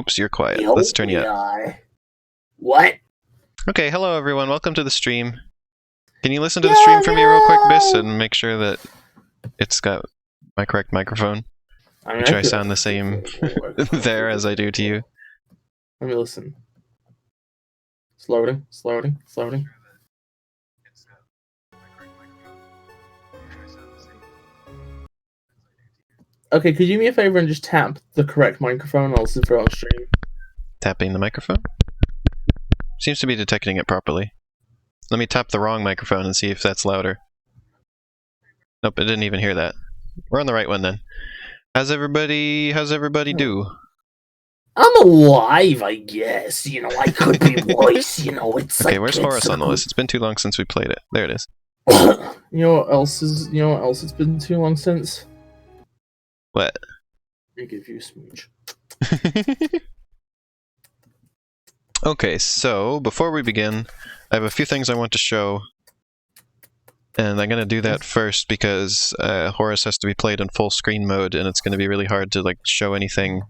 Oops, you're quiet. Nope, Let's turn you up. yeah. What? Okay, hello everyone. Welcome to the stream. Can you listen to the stream for me real quick, Bis, and make sure that it's got my correct microphone? Make sure I sound the same there as I do to you. Let me listen. It's loading, it's loading, it's loading. Okay, could you do me a favor and just tap the correct microphone? I'll listen for it on stream. Tapping the microphone? Seems to be detecting it properly. Let me tap the wrong microphone and see if that's louder. Nope, it didn't even hear that. We're on the right one then. How's everybody do? I'm alive, I guess. You know, I could be worse. You know, it's Okay, like where's Horace on the list? It's been too long since we played it. There it is. You know what else it's been too long since? What? I give you a smooch. Okay, so before we begin, I have a few things I want to show. And I'm going to do that first because Horace has to be played in full screen mode, and it's going to be really hard to show anything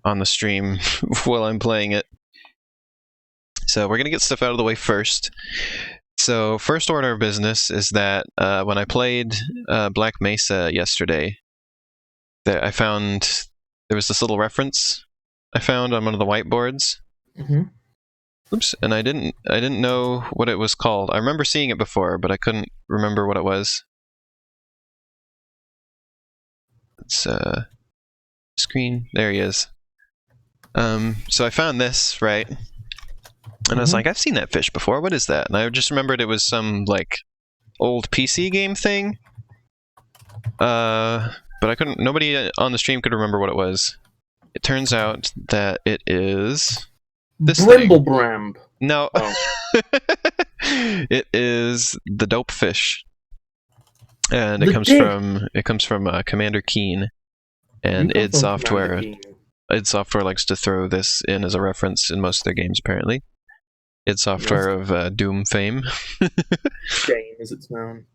on the stream while I'm playing it. So we're going to get stuff out of the way first. So first order of business is that when I played Black Mesa yesterday, I found there was this little reference I found on one of the whiteboards. Oops, and I didn't know what it was called. I remember seeing it before, but I couldn't remember what it was. It's screen. There he is. So I found this, right? And I was like, I've seen that fish before. What is that? And I just remembered it was some old PC game thing. But I couldn't. Nobody on the stream could remember what it was. It turns out that it is this Brimblebramb. No. Oh. It is the dope fish, and it comes from Commander Keen, and id Software. id Software likes to throw this in as a reference in most of their games. Apparently, id Software of Doom fame. Game as it's known.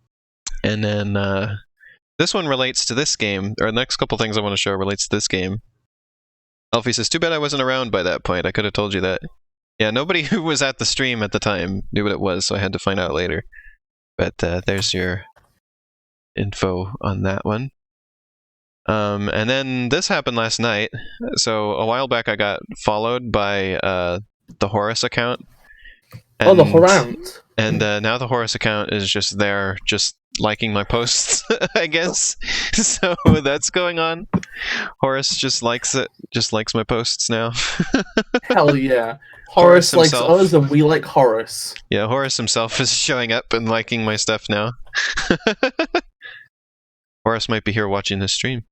And then this one relates to this game, or the next couple things I want to show relates to this game. Elfie says, "Too bad I wasn't around by that point. I could have told you that." Yeah, nobody who was at the stream at the time knew what it was, so I had to find out later. But there's your info on that one. And then this happened last night. So a while back I got followed by the Horace account. And, the Horace. And now the Horace account is just there, just liking my posts, I guess. So that's going on. Horace just likes it, just likes my posts now. Hell yeah. Horace likes us and we like Horace. Yeah, Horace himself is showing up and liking my stuff now. Horace might be here watching this stream.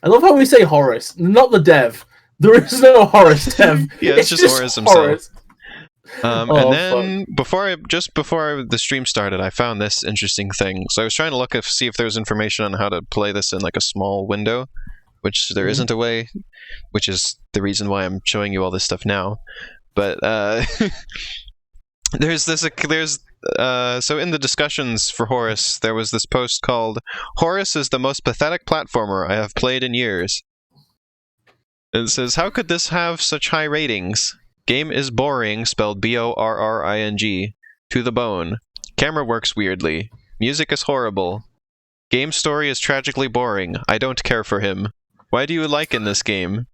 I love how we say Horace, not the dev. There is no Horace dev. Yeah, it's just Horace himself. Horace. And then before the stream started, I found this interesting thing. So I was trying to see if there was information on how to play this in a small window, which there isn't a way, which is the reason why I'm showing you all this stuff now. But so in the discussions for Horace, there was this post called "Horace is the most pathetic platformer I have played in years." It says, "How could this have such high ratings? Game is boring, spelled B-O-R-R-I-N-G, to the bone. Camera works weirdly. Music is horrible. Game story is tragically boring. I don't care for him. Why do you like in this game?"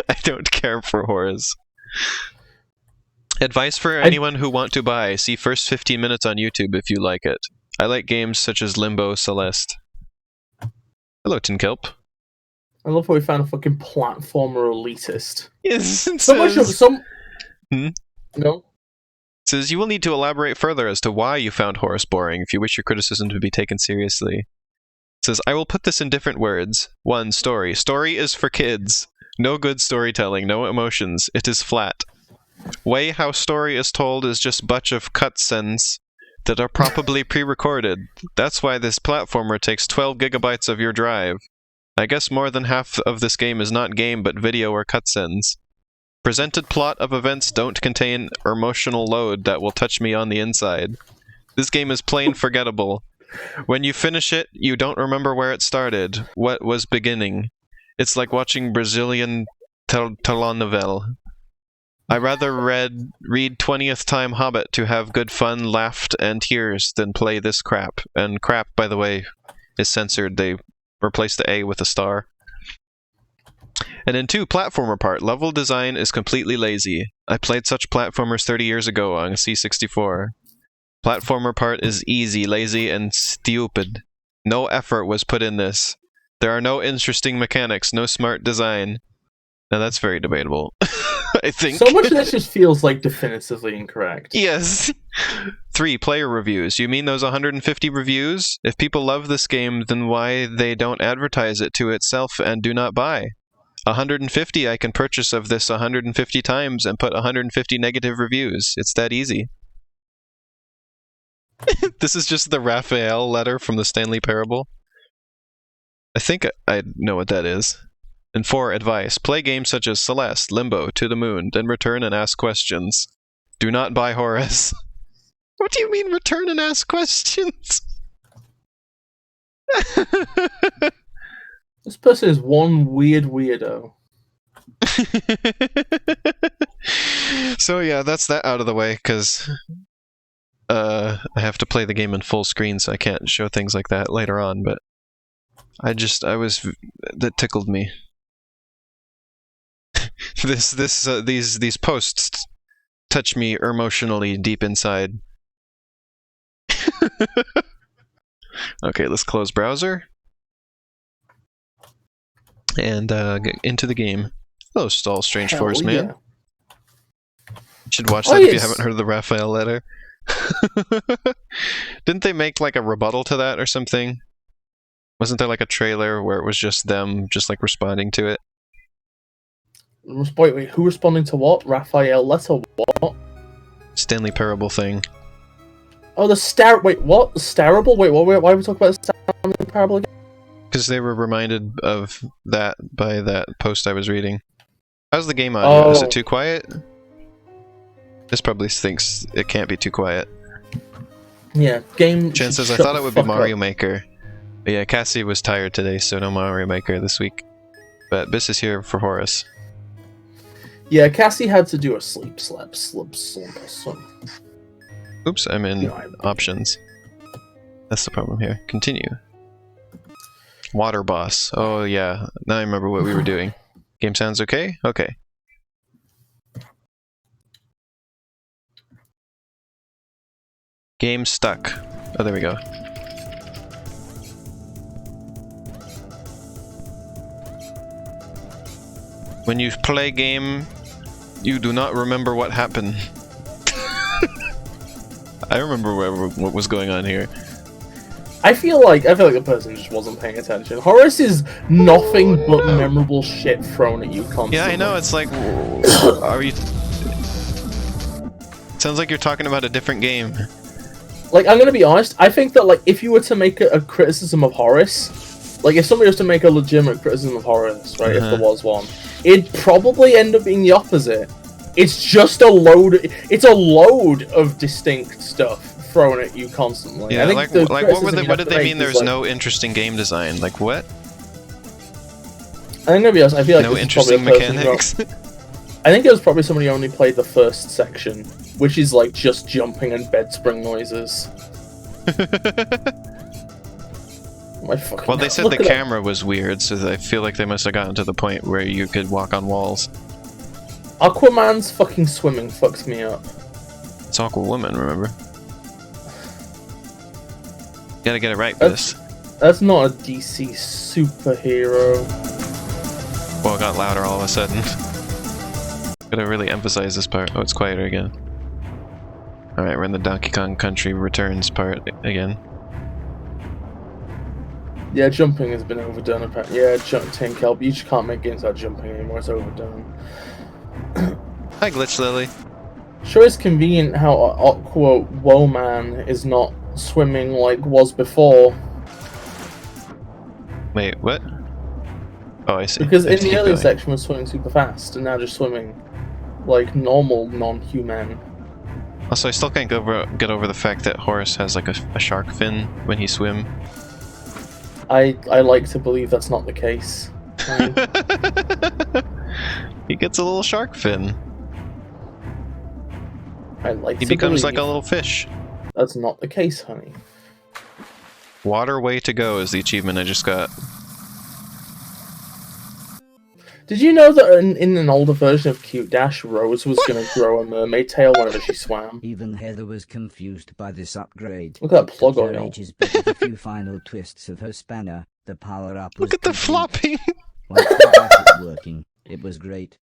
I don't care for Horace. Advice for anyone who want to buy. See first 15 minutes on YouTube if you like it. I like games such as Limbo Celeste. Hello, Tinkelp. I love how we found a fucking platformer elitist. Yes, it No? It says, "You will need to elaborate further as to why you found Horace boring if you wish your criticism to be taken seriously." It says, "I will put this in different words. 1. Story. Story is for kids. No good storytelling, no emotions. It is flat. Way how story is told is just bunch of cutscenes that are probably pre-recorded. That's why this platformer takes 12 gigabytes of your drive. I guess more than half of this game is not game but video or cutscenes. Presented plot of events don't contain emotional load that will touch me on the inside. This game is plain forgettable. When you finish it, you don't remember where it started. What was beginning? It's like watching Brazilian telenovela. I rather read 20th time Hobbit to have good fun, laughed, and tears than play this crap. And crap, by the way, is censored. They replaced the A with a star. And in 2, platformer part. Level design is completely lazy. I played such platformers 30 years ago on a C64. Platformer part is easy, lazy, and stupid. No effort was put in this. There are no interesting mechanics, no smart design. Now that's very debatable. I think. So much of this just feels like definitively incorrect. Yes. 3, player reviews. You mean those 150 reviews? If people love this game, then why they don't advertise it to itself and do not buy? 150 I can purchase of this 150 times and put 150 negative reviews. It's that easy. This is just the Raphael letter from the Stanley Parable. I think I know what that is. And 4, advice. Play games such as Celeste, Limbo, To the Moon, then return and ask questions. Do not buy Horace. What do you mean return and ask questions? This person is one weird weirdo. So yeah, that's that out of the way, because I have to play the game in full screen, so I can't show things like that later on, but that tickled me. These posts touch me emotionally deep inside. Okay, let's close browser and get into the game. Hello, Stall Strange Forest Man. You should watch that if you haven't heard the Raphael letter. Didn't they make like a rebuttal to that or something? Wasn't there like a trailer where it was just them just like responding to it? Wait, who responding to what? Raphael letter what? Stanley Parable thing. Oh, the wait, what? The Starable? Wait, why are we talking about the Stanley Parable again? Because they were reminded of that by that post I was reading. How's the game audio? Is it too quiet? This probably thinks it can't be too quiet. Yeah, game. Jen says, I thought it would be Mario Maker. But yeah, Cassie was tired today, so no Mario Maker this week. But Bis is here for Horace. Yeah, Cassie had to do a sleep. Oops, I'm in options. That's the problem here. Continue. Water boss. Oh yeah, now I remember what we were doing. Game sounds okay? Okay. Game stuck. Oh, there we go. When you play game, you do not remember what happened. I remember what was going on here. I feel like the person just wasn't paying attention. Horace is nothing but memorable shit thrown at you constantly. Yeah, I know. It's like, are you? Sounds like you're talking about a different game. Like, I'm gonna be honest. I think that like if you were to make a criticism of Horace, like if somebody was to make a legitimate criticism of Horace, right? If there was one, it'd probably end up being the opposite. It's just a load. It's a load of distinct stuff thrown at you constantly. Yeah, I think what did they mean? There's no interesting game design. Like what? I'm gonna be honest. I feel like no interesting mechanics. I think it was probably somebody who only played the first section, which is like just jumping and bed spring noises. Well, they said the camera was weird, so I feel like they must have gotten to the point where you could walk on walls. Aquaman's fucking swimming fucks me up. It's Aquawoman, remember? You gotta get it right, Bis. That's not a DC superhero. Well, it got louder all of a sudden. Gotta really emphasize this part. Oh, it's quieter again. Alright, we're in the Donkey Kong Country Returns part again. Yeah, jumping has been overdone apparently. Yeah, Tank Help. You just can't make games without jumping anymore, it's overdone. Hi, Glitch Lily. Sure is convenient how Aqua Woman is not swimming like was before. Wait, what? Oh, I see. Because in the earlier section was swimming super fast, and now just swimming like normal non-human. Also, I still can't get over the fact that Horace has like a shark fin when he swim. I like to believe that's not the case. He gets a little shark fin. I like He to becomes believe like a little fish. that's not the case, honey. Water way to go is the achievement I just got. Did you know that in an older version of Cute Dash, Rose was going to grow a mermaid tail whenever she swam? Even Heather was confused by this upgrade. Look at that plug The oil. carriage's but with a few final twists of her spanner, the power-up was Look at the complete. flopping! Once we got it working, it was great.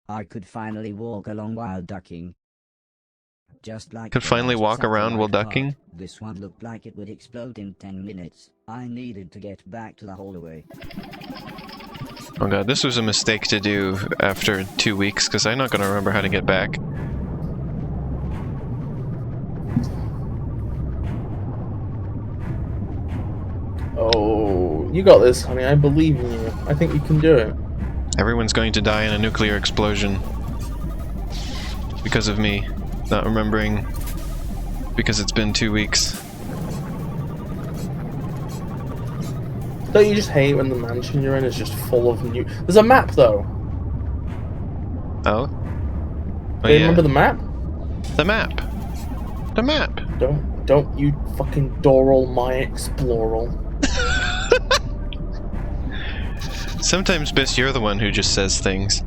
I could finally walk along while ducking. Just like Could the finally last walk around while satellite ducking? part, this one looked like it would explode in 10 minutes. I needed to get back to the hallway. Oh god, this was a mistake to do after 2 weeks, because I'm not going to remember how to get back. Oh, you got this, honey. I believe in you. I think you can do it. Everyone's going to die in a nuclear explosion. Because of me not remembering. Because it's been 2 weeks. Don't you just hate when the mansion you're in is just full of new... There's a map, though. Oh? Oh Do you yeah. remember the map? The map! The map! Don't you fucking Doral my exploral. Sometimes, Bis, you're the one who just says things.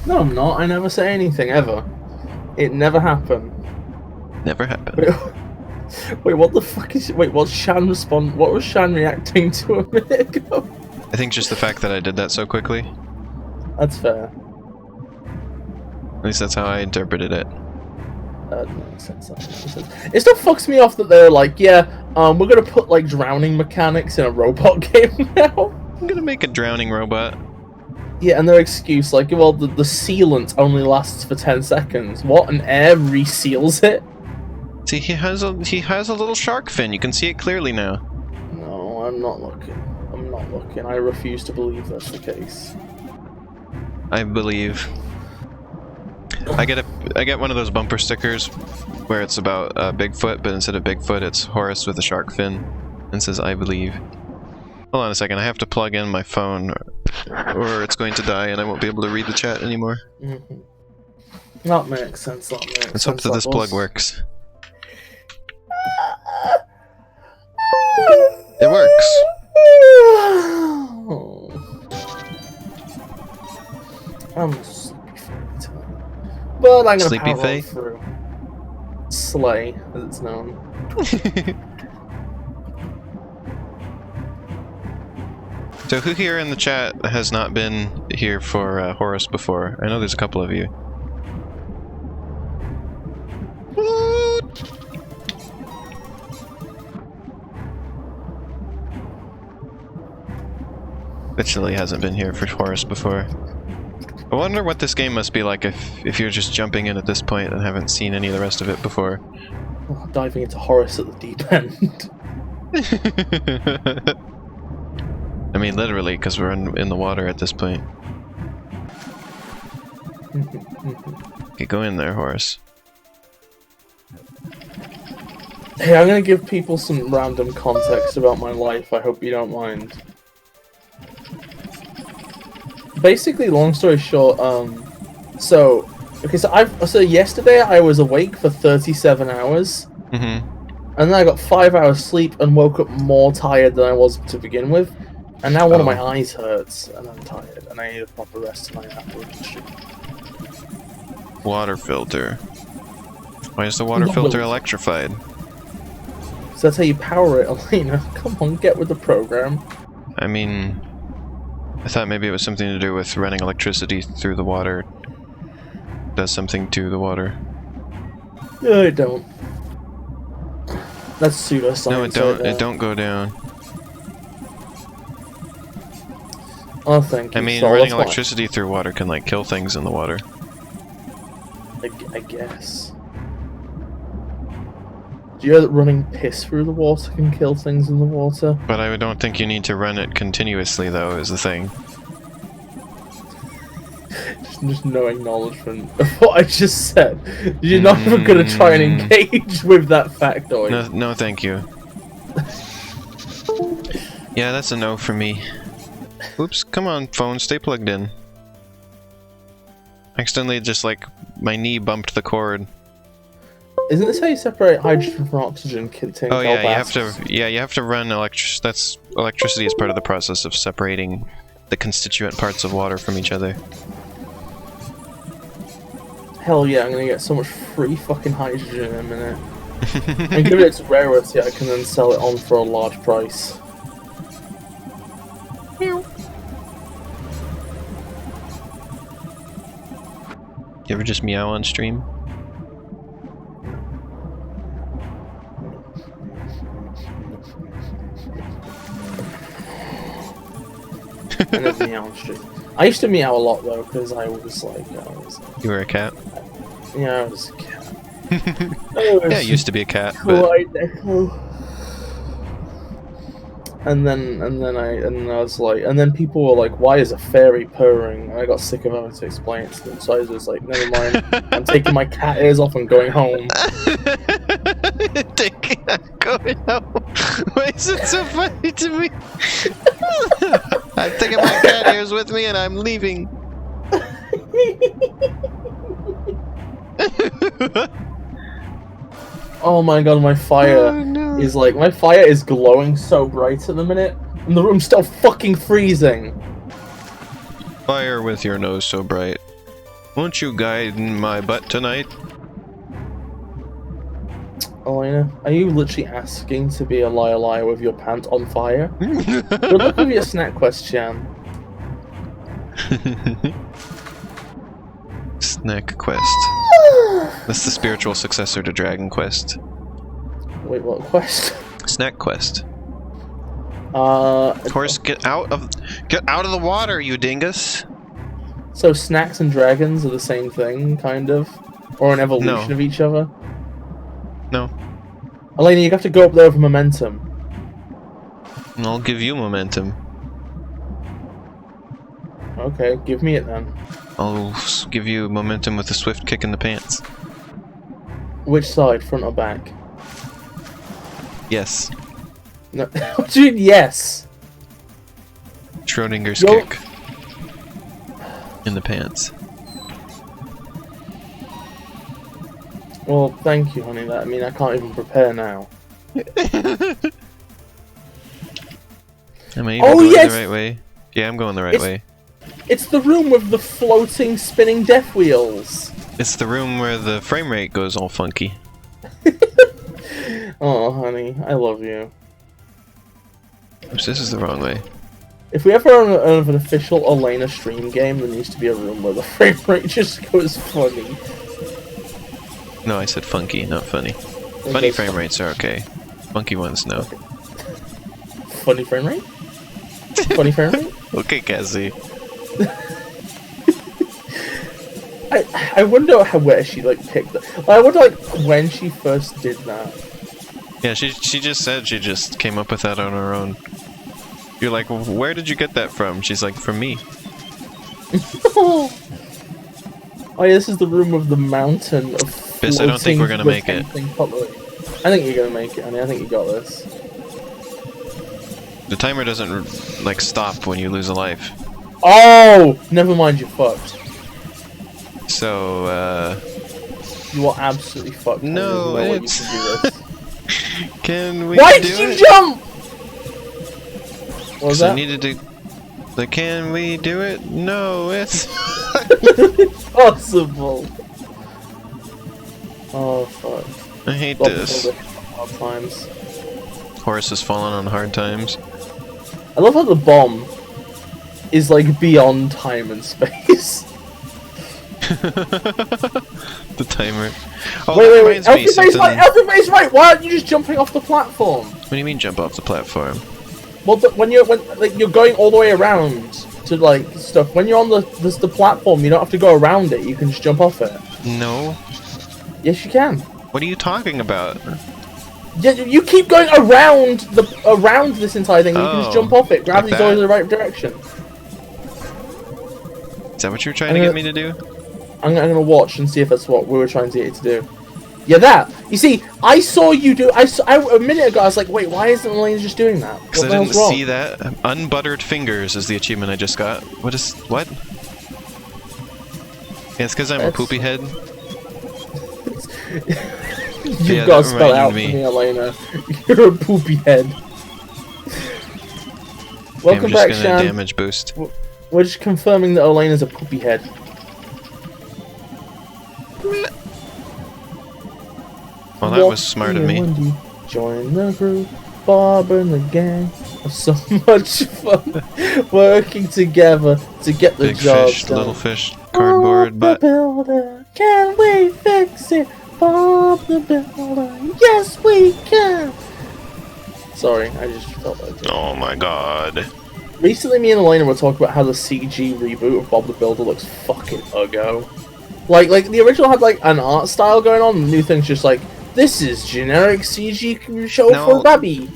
No, I'm not. I never say anything, ever. It never happened. Never happened. Wait, what the fuck is... Wait, what's Shan respond... What was Shan reacting to a minute ago? I think just the fact that I did that so quickly. That's fair. At least that's how I interpreted it. That makes sense. That makes sense. It still fucks me off that they're like, yeah, we're gonna put, like, drowning mechanics in a robot game now. I'm gonna make a drowning robot. Yeah, and their excuse, like, well, the sealant only lasts for 10 seconds. What? And air reseals it? See, he has a little shark fin. You can see it clearly now. No, I'm not looking. I'm not looking. I refuse to believe that's the case. I believe. I get one of those bumper stickers where it's about Bigfoot, but instead of Bigfoot, it's Horace with a shark fin, and says "I believe." Hold on a second. I have to plug in my phone, or it's going to die, and I won't be able to read the chat anymore. Mm-hmm. That makes sense. That makes sense. Let's hope that this plug works. It works. I'm sleepy Faye tonight. But I'm gonna Sleepy power Faye? on through. Slay, as it's known. So who here in the chat has not been here for Horace before? I know there's a couple of you. Literally hasn't been here for Horace before. I wonder what this game must be like if you're just jumping in at this point and haven't seen any of the rest of it before. Oh, diving into Horace at the deep end. I mean, literally, because we're in the water at this point. Okay, go in there, Horace. Hey, I'm gonna give people some random context about my life. I hope you don't mind. Basically, long story short, so yesterday I was awake for 37 hours, and then I got 5 hours sleep and woke up more tired than I was to begin with, and now one of my eyes hurts, and I'm tired, and I need a proper rest tonight after. Water filter. Why is the water filter electrified? So that's how you power it, Elena. Come on, get with the program. I mean, I thought maybe it was something to do with running electricity through the water. Does something to the water. No, it don't. That's pseudoscience. No, it don't. Right, it don't go down. Oh, thank you. I mean, Sol, running that's electricity through water can like kill things in the water. I guess. Do you know that running piss through the water can kill things in the water? But I don't think you need to run it continuously, though, is the thing. Just no acknowledgement of what I just said. You're not even gonna try and engage with that factoid. No, no, thank you. Yeah, that's a no for me. Oops, come on, phone, stay plugged in. Accidentally, just like my knee bumped the cord. Isn't this how you separate hydrogen from oxygen? Oh yeah, you have to run electricity is part of the process of separating the constituent parts of water from each other. Hell yeah, I'm gonna get so much free fucking hydrogen in a minute. And give it its rarity, I can then sell it on for a large price. You ever just meow on stream? I never meow on stream. I used to meow a lot though, because I was like, You were a cat? yeah, I was a cat. Yeah, I used to be a cat, but... Quite echo. And then I was like, and then people were like, "Why is a fairy purring?" And I got sick of having to explain it to them, so I was just like, "Never mind. I'm taking my cat ears off and going home." Going home. Why is it so funny to me? I'm taking my cat ears with me and I'm leaving. Oh my god, my fire is like, my fire is glowing so bright at the minute, and the room's still fucking freezing. Fire with your nose so bright. Won't you guide my butt tonight? Elena, are you literally asking to be a liar with your pants on fire? Good luck with your snack quest, Chan. Snack Quest. That's the spiritual successor to Dragon Quest. Wait, what quest? Snack Quest. Horace, get out of the water, you dingus! So snacks and dragons are the same thing, kind of? Or an evolution of each other? No. Elena, you have to go up there with momentum. I'll give you momentum. Okay, give me it then. I'll give you momentum with a swift kick in the pants. Which side, front or back? Yes. No, dude, yes! Schrodinger's kick. In the pants. Well, thank you, honey. I mean, I can't even prepare now. Am I even going the right way? Yeah, I'm going the right way. It's the room with the floating, spinning death wheels. It's the room where the frame rate goes all funky. Oh, honey, I love you. Oops, this is the wrong way. If we ever have an official Elena stream game, there needs to be a room where the frame rate just goes funny. No, I said funky, not funny. Funny frame rates are okay. Funky ones, no. Okay. Funny frame rate? Funny frame rate? Okay, Cassie. I wonder where she like picked that. I wonder like when she first did that. Yeah, she just said she just came up with that on her own. You're like, where did you get that from? She's like, from me. Oh yeah, this is the room of the mountain of Bis, I don't think we're gonna make it. I think you're gonna make it, honey. I think you got this. The timer doesn't like stop when you lose a life. Oh, never mind, you're fucked. So, you are absolutely fucked. No, it's... You can do this. Can we Why do did you it? jump? What was that? I needed to... Like, can we do it? No, it's... Impossible. Oh, fuck. I hate this. Hard times. Horace has fallen on hard times. I love how the bomb is like beyond time and space. The timer. Oh, wait. Everybody's right. Why aren't you just jumping off the platform? What do you mean jump off the platform? Well, when you're going all the way around to like stuff. When you're on the platform, you don't have to go around it. You can just jump off it. No. Yes, you can. What are you talking about? Yeah, you keep going around this entire thing. And you can just jump off it. Gravity's like always in the right direction. that what you were trying to get me to do? I'm gonna watch and see if that's what we were trying to get you to do. Yeah, that. You see, I saw you do. A minute ago, I was like, wait, why isn't Elaine just doing that? Because I didn't see that. Unbuttered fingers is the achievement I just got. What? Yeah, it's because I'm a poopy head. You've got to spell out for me, Elena. You're a poopy head. Welcome back, Shan. I'm just gonna damage boost. We're just confirming that Elena's a poopy head. Well, that was smart of me. Join the group, Bob and the gang. Have so much fun working together to get the job fish, done. Little fish, cardboard, Bob the builder, can we fix it? Bob the builder, yes we can. Sorry, I just felt like that. Oh my god. Recently, me and Elena were talking about how the CG reboot of Bob the Builder looks fucking uggo. Like the original had like an art style going on, and the new thing's just like, this is generic CG show for baby.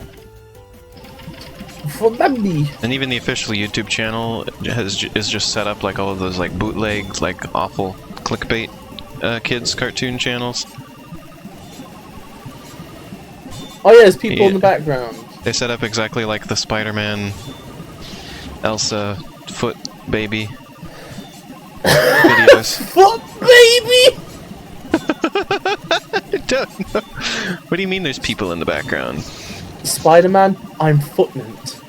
For baby. And even the official YouTube channel is just set up like all of those like bootlegs, like awful clickbait kids cartoon channels. Oh yeah, there's people in the background. They set up exactly like the Spider-Man Elsa foot baby videos. Foot baby! I don't know. What do you mean there's people in the background? Spider-Man, I'm footment.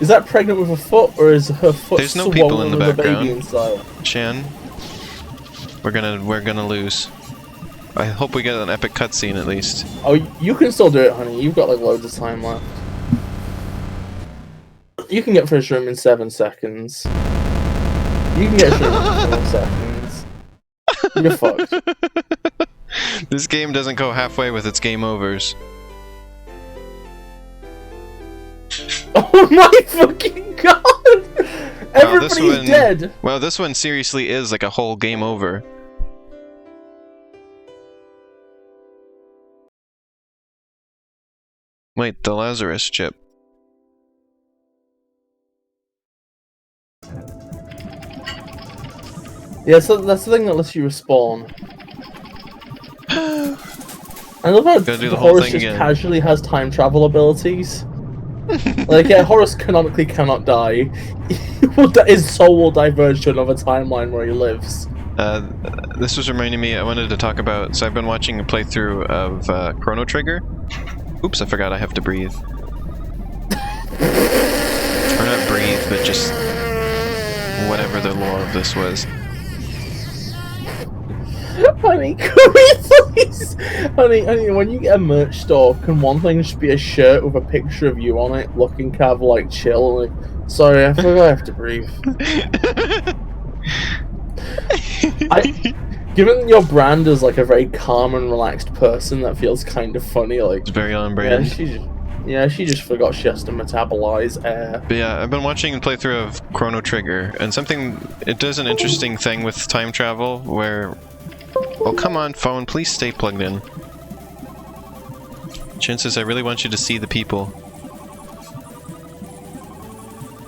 Is that pregnant with a foot, or is her foot There's no people in the with background. a baby inside? Shan, we're gonna lose. I hope we get an epic cutscene at least. Oh, you can still do it, honey. You've got like loads of time left. You can get first room in 7 seconds. You can get first room in 7 seconds. You're fucked. This game doesn't go halfway with its game overs. Oh my fucking god! Everybody's dead! Well, this one seriously is like a whole game over. Wait, the Lazarus chip. Yeah, so that's the thing that lets you respawn. I love how Horace just casually has time travel abilities. Like, yeah, Horace canonically cannot die. His soul will diverge to another timeline where he lives. This was reminding me, I wanted to talk about, so I've been watching a playthrough of Chrono Trigger. Oops, I forgot I have to breathe. Or not breathe, but just whatever the lore of this was. Honey, can we please? Honey, when you get a merch store, can one thing just be a shirt with a picture of you on it, looking kind of like chill? Like, sorry, I forgot I have to breathe. Given your brand as like a very calm and relaxed person, that feels kind of funny. Like, it's very on brand. She just forgot she has to metabolize air. But yeah, I've been watching a playthrough of Chrono Trigger, and it does an interesting thing with time travel where... Oh, come on, phone, please stay plugged in. Chances, I really want you to see the people.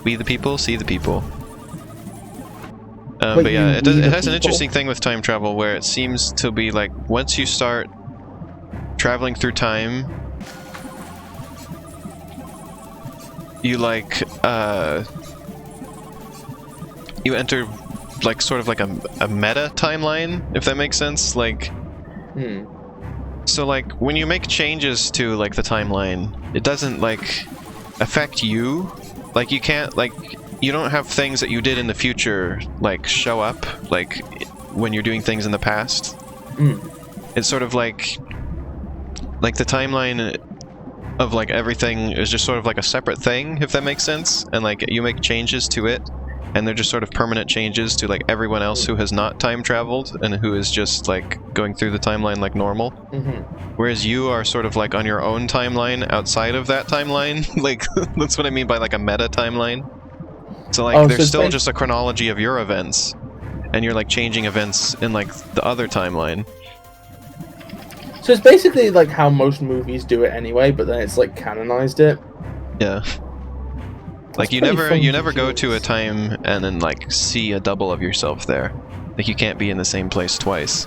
We the people, see the people. But yeah, it has an interesting thing with time travel where it seems to be like, once you start traveling through time, you like, you enter like sort of like a meta timeline, if that makes sense. Like, so like when you make changes to like the timeline, it doesn't like affect you. Like you can't like, you don't have things that you did in the future like show up like when you're doing things in the past. It's sort of like the timeline of like everything is just sort of like a separate thing, if that makes sense. And like you make changes to it, and they're just sort of permanent changes to like everyone else who has not time traveled and who is just like going through the timeline like normal. Whereas you are sort of like on your own timeline outside of that timeline. Like that's what I mean by like a meta timeline. So like there's still just a chronology of your events, and you're like changing events in like the other timeline. So it's basically like how most movies do it anyway, but then it's like canonized it. Yeah. Like you never go to a time and then like see a double of yourself there. Like you can't be in the same place twice.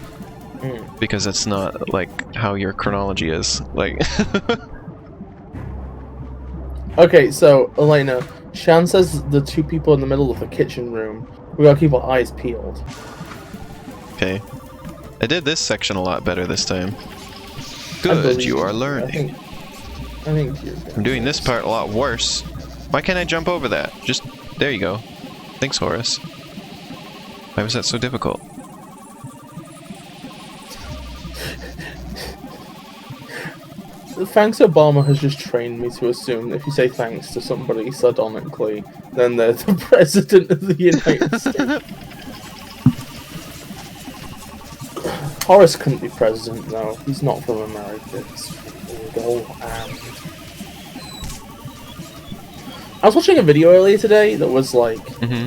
Because it's not like how your chronology is. Like Okay, so Elena, Shan says the two people in the middle of the kitchen room. We gotta keep our eyes peeled. okay. I did this section a lot better this time. Good, you are learning. I think you're I'm doing this part a lot worse. Why can't I jump over that? Just there you go. Thanks, Horace. Why was that so difficult? Thanks Obama has just trained me to assume that if you say thanks to somebody sardonically, then they're the president of the United States. Horace couldn't be president, though. He's not from America. He's from England. I was watching a video earlier today that was like,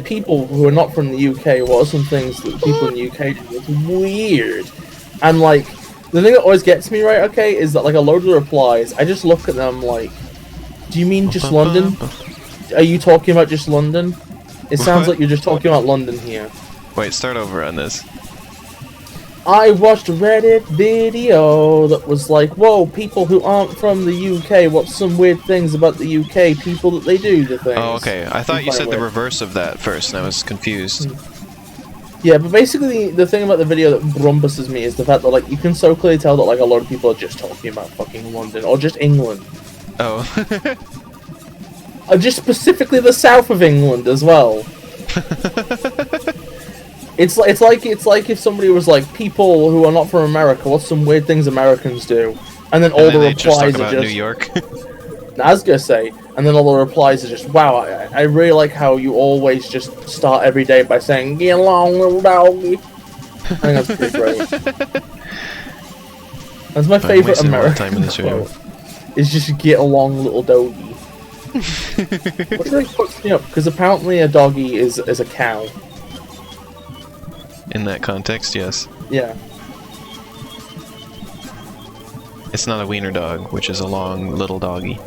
people who are not from the UK, what are some things that people in the UK do? It's weird. And like, the thing that always gets me, right, okay, is that like a load of the replies, I just look at them like, do you mean just London? Are you talking about just London? It sounds like you're just talking about London here. Wait, start over on this. I watched a Reddit video that was like, whoa, people who aren't from the UK, what's some weird things about the UK, people that they do the things. Oh, okay. I thought you said the reverse of that first, and I was confused. Yeah, but basically, the thing about the video that brumbuses me is the fact that, like, you can so clearly tell that, like, a lot of people are just talking about fucking London, or just England. Oh. Or just specifically the south of England as well. It's like if somebody was like, people who are not from America, what's some weird things Americans do? And then all the replies are just New York. I was gonna say, and then all the replies are just, wow, I really like how you always just start every day by saying, get along, little doggy. I think that's pretty great. That's my favourite American quote. Is just get along, little doggy. Which really fucks me up, because apparently a doggy is a cow. In that context, yes. Yeah. It's not a wiener dog, which is a long little doggy.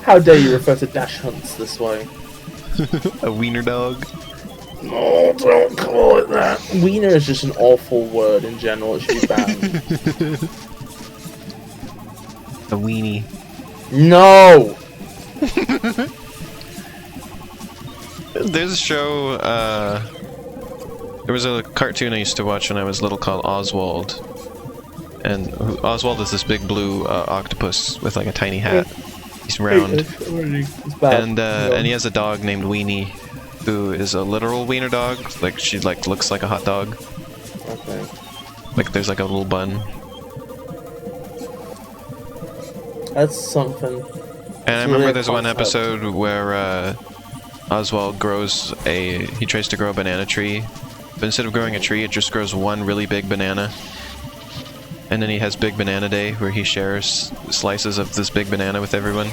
How dare you refer to dash hunts this way? A wiener dog? No, don't call it that. Wiener is just an awful word in general. It should be banned. A weenie. No! There's a show, there was a cartoon I used to watch when I was little called Oswald. And Oswald is this big blue octopus with like a tiny hat. He's round. And he has a dog named Weenie, who is a literal wiener dog. Like, she like looks like a hot dog. Okay. Like there's like a little bun. That's something. And I remember there's one episode where Oswald he tries to grow a banana tree, but instead of growing a tree, it just grows one really big banana. And then he has Big Banana Day, where he shares slices of this big banana with everyone.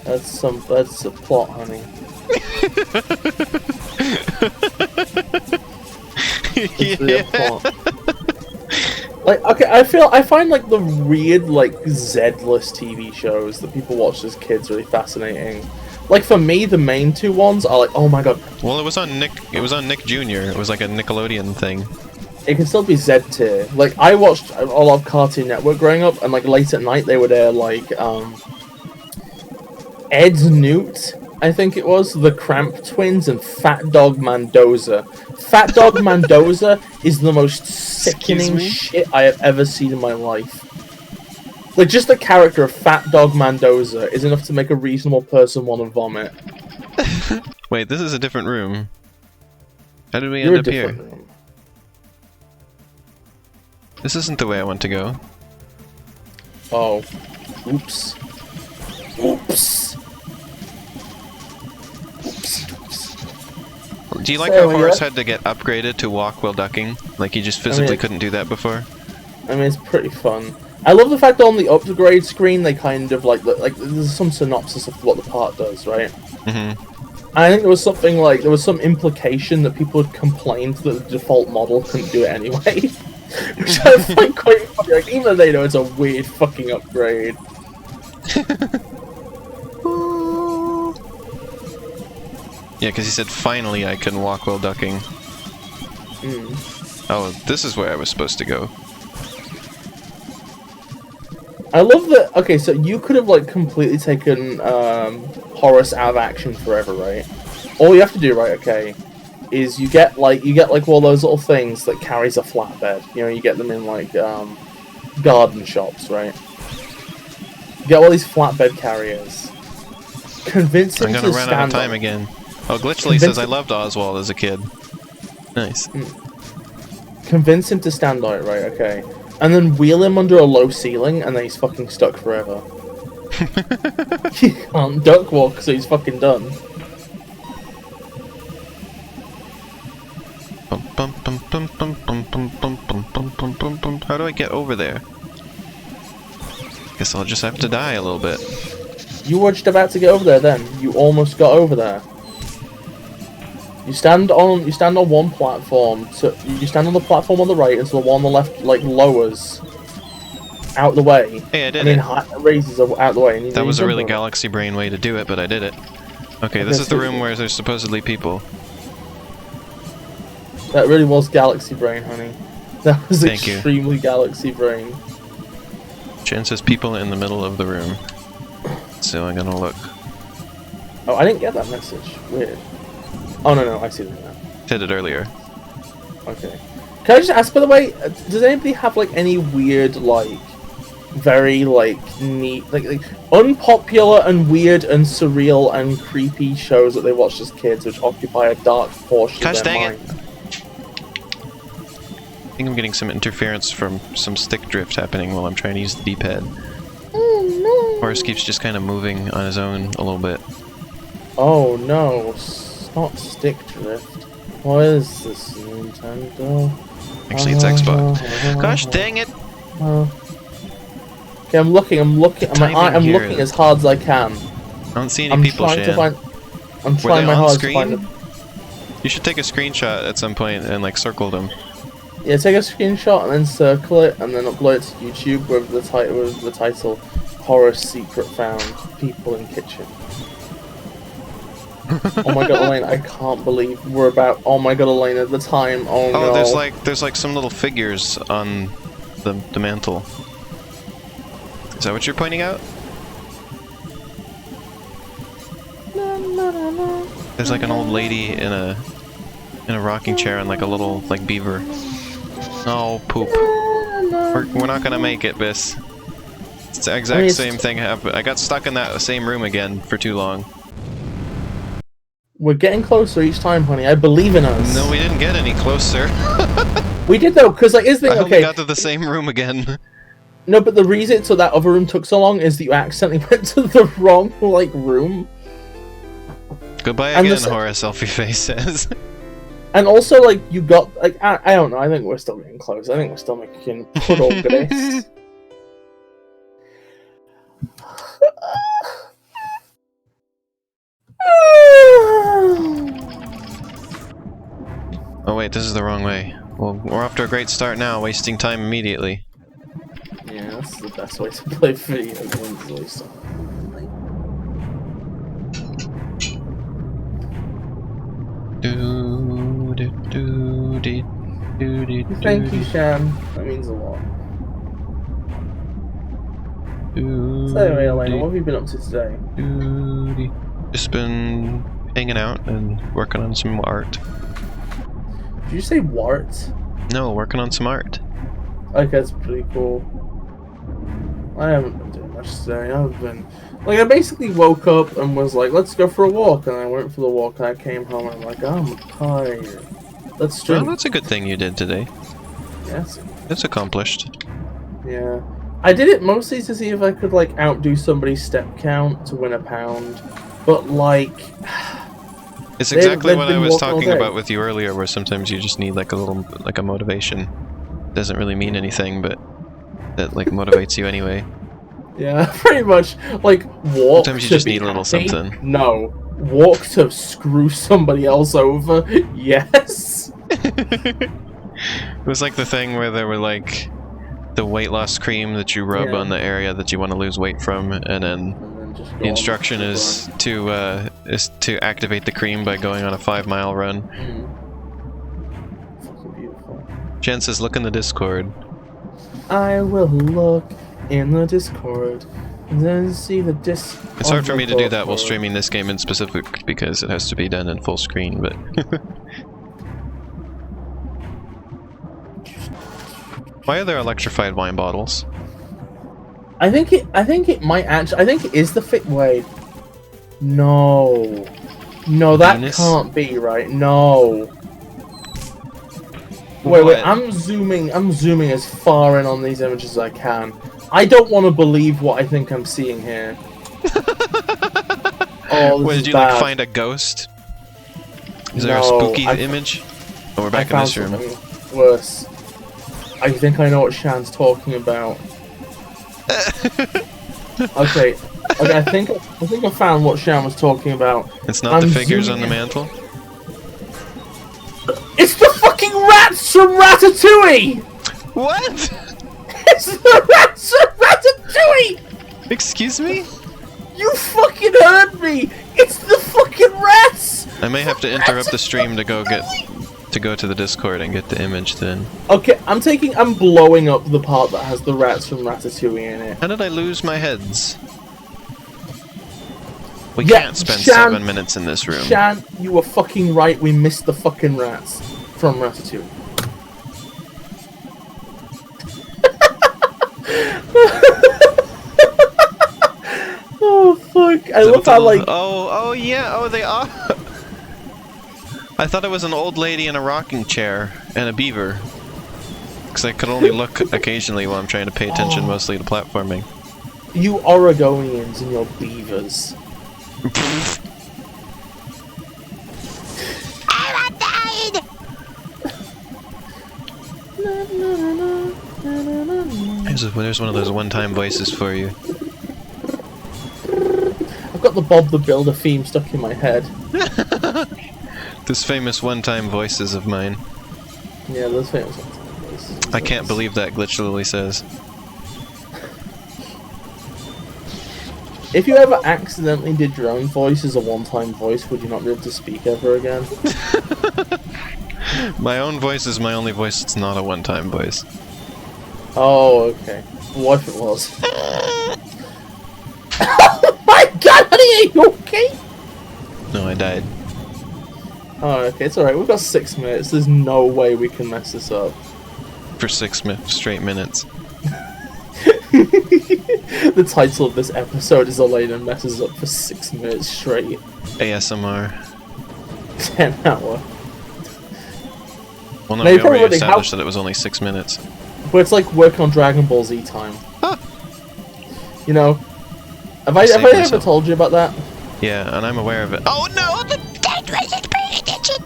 That's a plot, honey. That's the plot. Like, okay, I find like the weird, like, Z-less TV shows that people watched as kids really fascinating. Like, for me, the main two ones are like, oh my god. Well, it was on Nick Jr. It was like a Nickelodeon thing. It can still be Z-tier. Like, I watched a lot of Cartoon Network growing up, and like, late at night they would air, like, Ed Newt, I think it was, the Cramp Twins, and Fat Dog Mendoza. Fat Dog Mendoza is the most sickening shit I have ever seen in my life. Like, just the character of Fat Dog Mendoza is enough to make a reasonable person want to vomit. Wait, this is a different room. How did we end up here? Room. This isn't the way I want to go. Oh. Oops. Oops. Do you like how Horace had to get upgraded to walk while ducking? Like he just physically couldn't do that before? I mean, it's pretty fun. I love the fact that on the upgrade screen they kind of like there's some synopsis of what the part does, right? Mm-hmm. I think there was some implication that people had complained that the default model couldn't do it anyway. Which I find quite funny. Like, even though they know it's a weird fucking upgrade. Yeah, because he said, finally I can walk while ducking. Oh, this is where I was supposed to go. I love that. Okay, so you could have like completely taken Horace out of action forever, right? All you have to do, right? Okay, is you get like one of those little things that carries a flatbed. You know, you get them in like garden shops, right? You get all these flatbed carriers. Convince him I'm to gonna run out of stand time on it. again. Oh, Glitchly says I loved Oswald as a kid. Nice. Convince him to stand on it, right? Okay. And then wheel him under a low ceiling, and then he's fucking stuck forever. He can't duck walk, so he's fucking done. How do I get over there? Guess I'll just have to die a little bit. You were just about to get over there then. You almost got over there. You stand on one platform, so you stand on the platform on the right, and so the one on the left like lowers out the way. Hey, I did and it. then raises out the way. And That was a really jump galaxy brain way to do it, but I did it. Okay, this is the room where there's supposedly people. That really was galaxy brain, honey. That was Thank you. extremely galaxy brain. Jen says people in the middle of the room. So I'm gonna look. Oh, I didn't get that message. Weird. Oh no, I see that now. Did it earlier. Okay. Can I just ask, by the way, does anybody have like any weird, like, very like neat, like unpopular and weird and surreal and creepy shows that they watched as kids, which occupy a dark portion Gosh, of their dang mind? it. I think I'm getting some interference from some stick drift happening while I'm trying to use the D-pad. Oh no! Horace keeps just kind of moving on his own a little bit. Oh no! It's not stick drift. What is this, Nintendo? Actually, it's Xbox. Gosh, dang it! Okay, I'm looking. I'm looking as hard as I can. I don't see any people, Shan. I'm trying my hardest to find them. You should take a screenshot at some point and like circle them. Yeah, take a screenshot and then circle it, and then upload it to YouTube with the title "Horace Secret Found: People in Kitchen." Oh my god, Elaine! I can't believe we're about. Oh my god, Elaine! At the time, oh no. Oh, there's like some little figures on the mantle. Is that what you're pointing out? There's like an old lady in a rocking chair and like a little like beaver. Oh, poop. We're not gonna make it, Bis. It's the exact same thing happened. I got stuck in that same room again for too long. We're getting closer each time, honey. I believe in us. No, we didn't get any closer. We did though, because like, is the I only okay? got to the same room again. No, but the reason so that other room took so long is that you accidentally went to the wrong like room. Goodbye And again, Horace. Selfie face says. And also, like, you got like I don't know. I think we're still getting close. I think we're still making progress. Oh wait, this is the wrong way. Well, we're off to a great start now, wasting time immediately. Yeah, that's the best way to play video games. Waste time. Thank you, Shan. That means a lot. So anyway, Elena, what have you been up to today? Just been hanging out and working on some art. Did you say wart? No, working on some art. Okay, that's pretty cool. I haven't been doing much today. I've been... Like, I basically woke up and was like, let's go for a walk. And I went for the walk and I came home and I'm like, I'm tired. Let's stream. Well, that's a good thing you did today. Yes. It's accomplished. Yeah. I did it mostly to see if I could, like, outdo somebody's step count to win a pound. But, like... It's exactly what I was walking all talking day. about with you earlier, where sometimes you just need like a little, like a motivation. Doesn't really mean anything, but that like motivates you anyway. Yeah, pretty much. Like, walk Sometimes you to just be need a little happy? something. No. Walk to screw somebody else over? Yes! It was like the thing where there were like the weight loss cream that you rub on the area that you want to lose weight from, and then the instruction is to activate the cream by going on a 5-mile run. Fucking beautiful. Jen says, "Look in the Discord." I will look in the Discord and then see the disc. It's hard for me to do that while streaming this game in specific because it has to be done in full screen, but why are there electrified wine bottles? I think it might actually. I think it is the fit. Wait, no, that Venus? can't be right. No. Wait, I'm zooming as far in on these images as I can. I don't want to believe what I think I'm seeing here. Oh, this Did is you bad. like find a ghost? Is there a spooky image? Oh, we're back in this room. Something worse. I think I know what Shan's talking about. Okay, I think I found what Shan was talking about. It's not the figures on the mantle? It's the fucking rats from Ratatouille! What? It's the rats from Ratatouille! Excuse me? You fucking heard me! It's the fucking rats! I may have to interrupt the stream to go to the Discord and get the image then. Okay, I'm blowing up the part that has the rats from Ratatouille in it. How did I lose my heads? We Yeah, can't spend Shan- 7 minutes in this room. Shan, you were fucking right, we missed the fucking rats from Ratatouille. Oh fuck, I love how like... Oh yeah, oh they are! I thought it was an old lady in a rocking chair and a beaver. Because I could only look occasionally while I'm trying to pay attention mostly to platforming. You Oregonians and your beavers. There's one of those one-time voices for you. I've got the Bob the Builder theme stuck in my head. This famous one-time voices of mine. Yeah, those famous ones. I can't believe that, Glitch Lily says. If you ever accidentally did your own voice as a one-time voice, would you not be able to speak ever again? My own voice is my only voice, it's not a one-time voice. Oh, okay. What if it was? Oh my god, honey, are you okay? No, I died. Oh, okay, it's alright. We've got 6 minutes. There's no way we can mess this up. For 6 straight minutes. The title of this episode is Elena messes up for 6 minutes straight. ASMR. 10 hour. Well, no, Now, we you're already probably established that it was only 6 minutes. But it's like work on Dragon Ball Z time. Huh. You know? Have I Saved ever myself. told you about that? Yeah, and I'm aware of it. Oh no! The dead wasn't paying attention!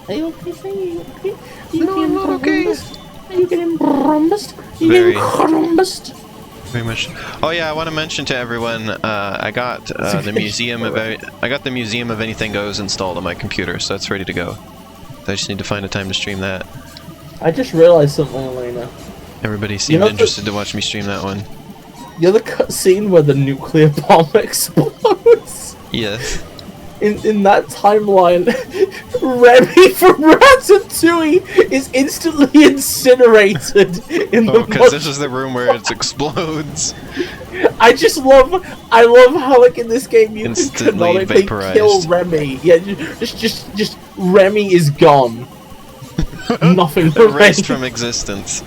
Are you okay? Are you okay? No, I'm not okay. Are you getting brumbust? Very. Brumbust? Very much. Oh yeah, I want to mention to everyone, I got the museum of Anything Goes installed on my computer, so that's ready to go. I just need to find a time to stream that. I just realized something, Elena. Everybody seemed interested to watch me stream that one. You know the cutscene where the nuclear bomb explodes? Yes. In that timeline, Remy from Ratatouille is instantly incinerated in the because this is the room where it explodes. I love how like in this game you Instantly can canonically vaporized. kill Remy. Yeah, just Remy is gone. Nothing Erased remains. from existence.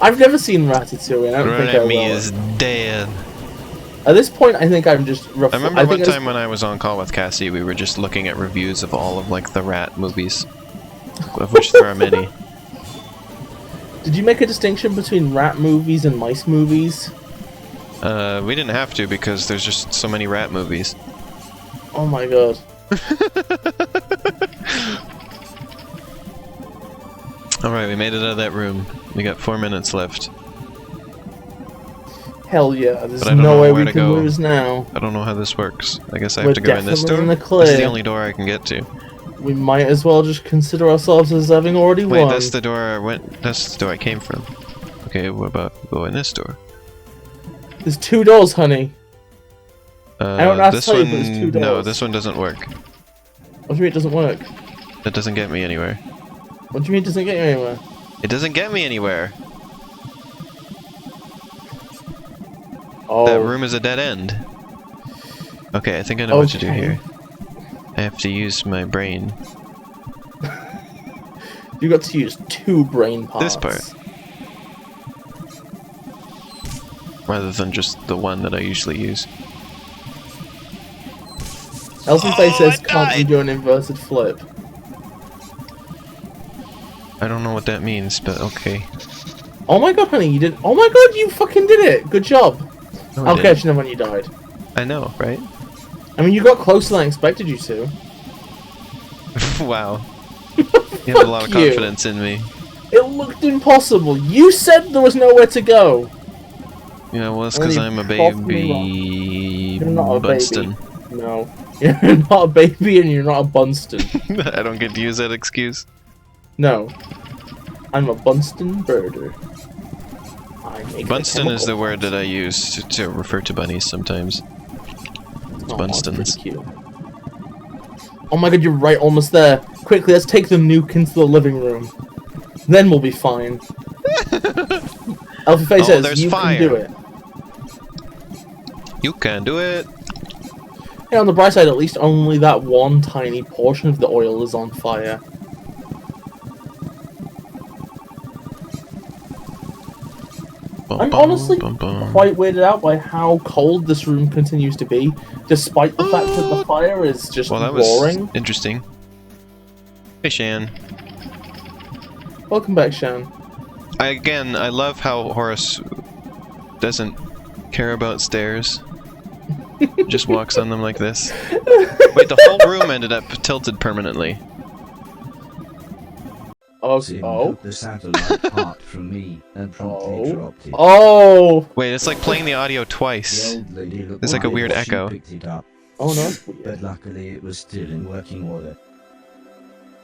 I've never seen Ratatouille. I don't think I will. Remy is dead. At this point, I think I'm just. I remember one time when I was on call with Cassie, we were just looking at reviews of all of like the rat movies, of which there are many. Did you make a distinction between rat movies and mice movies? We didn't have to because there's just so many rat movies. Oh my god. Alright, we made it out of that room. We got 4 minutes left. Hell yeah, there's But I don't no know way where we to can go. lose now. I don't know how this works. I guess I We're have to go in this definitely door. in the This is clear. the only door I can get to. We might as well just consider ourselves as having already Wait, won. that's the door I went. That's the door I came from. Okay, what about going this door? There's 2 doors, honey. I don't know how to This tell you, one. but there's 2 doors. No, this one doesn't work. What do you mean it doesn't work? It doesn't get me anywhere. What do you mean it doesn't get you anywhere? It doesn't get me anywhere. Oh. That room is a dead end. Okay, I think I know what to do here. I have to use my brain. You got to use 2 brain parts. This part. Rather than just the one that I usually use. Elfie Face says, I can't you died. do an inverted flip? I don't know what that means, but okay. Oh my god, honey, you did. Oh my god, you fucking did it! Good job. No, I I'll didn't. catch you when you died. I know, right? I mean, you got closer than I expected you to. Wow. You have a lot of Fuck you. confidence in me. It looked impossible. You said there was nowhere to go. Yeah, well, it's Well, because you I'm a proved me baby. You're not a Bunston. baby. No. You're not a baby and you're not a Bunston. I don't get to use that excuse. No. I'm a Bunston birder. I make Bunston is the chemical word that I use to refer to bunnies sometimes. Oh, Bunstons. that's pretty cute. Oh my god, you're right, almost there. Quickly, let's take the nuke into the living room. Then we'll be fine. Alfie Face says, there's you fire. can do it. You can do it. Hey, on the bright side, at least only that one tiny portion of the oil is on fire. I'm honestly quite weirded out by how cold this room continues to be, despite the fact that the fire is just Well, that was roaring. interesting. Hey, Shan. Welcome back, Shan. I love how Horace doesn't care about stairs. Just walks on them like this. Wait, the whole room ended up tilted permanently. Oh, Sim oh, took the satellite part from me and promptly dropped it. oh, Wait, it's like playing the audio twice. The old lady looked There's like a worried weird as she echo. picked it up, oh no, that's weird. but luckily it was still in working order.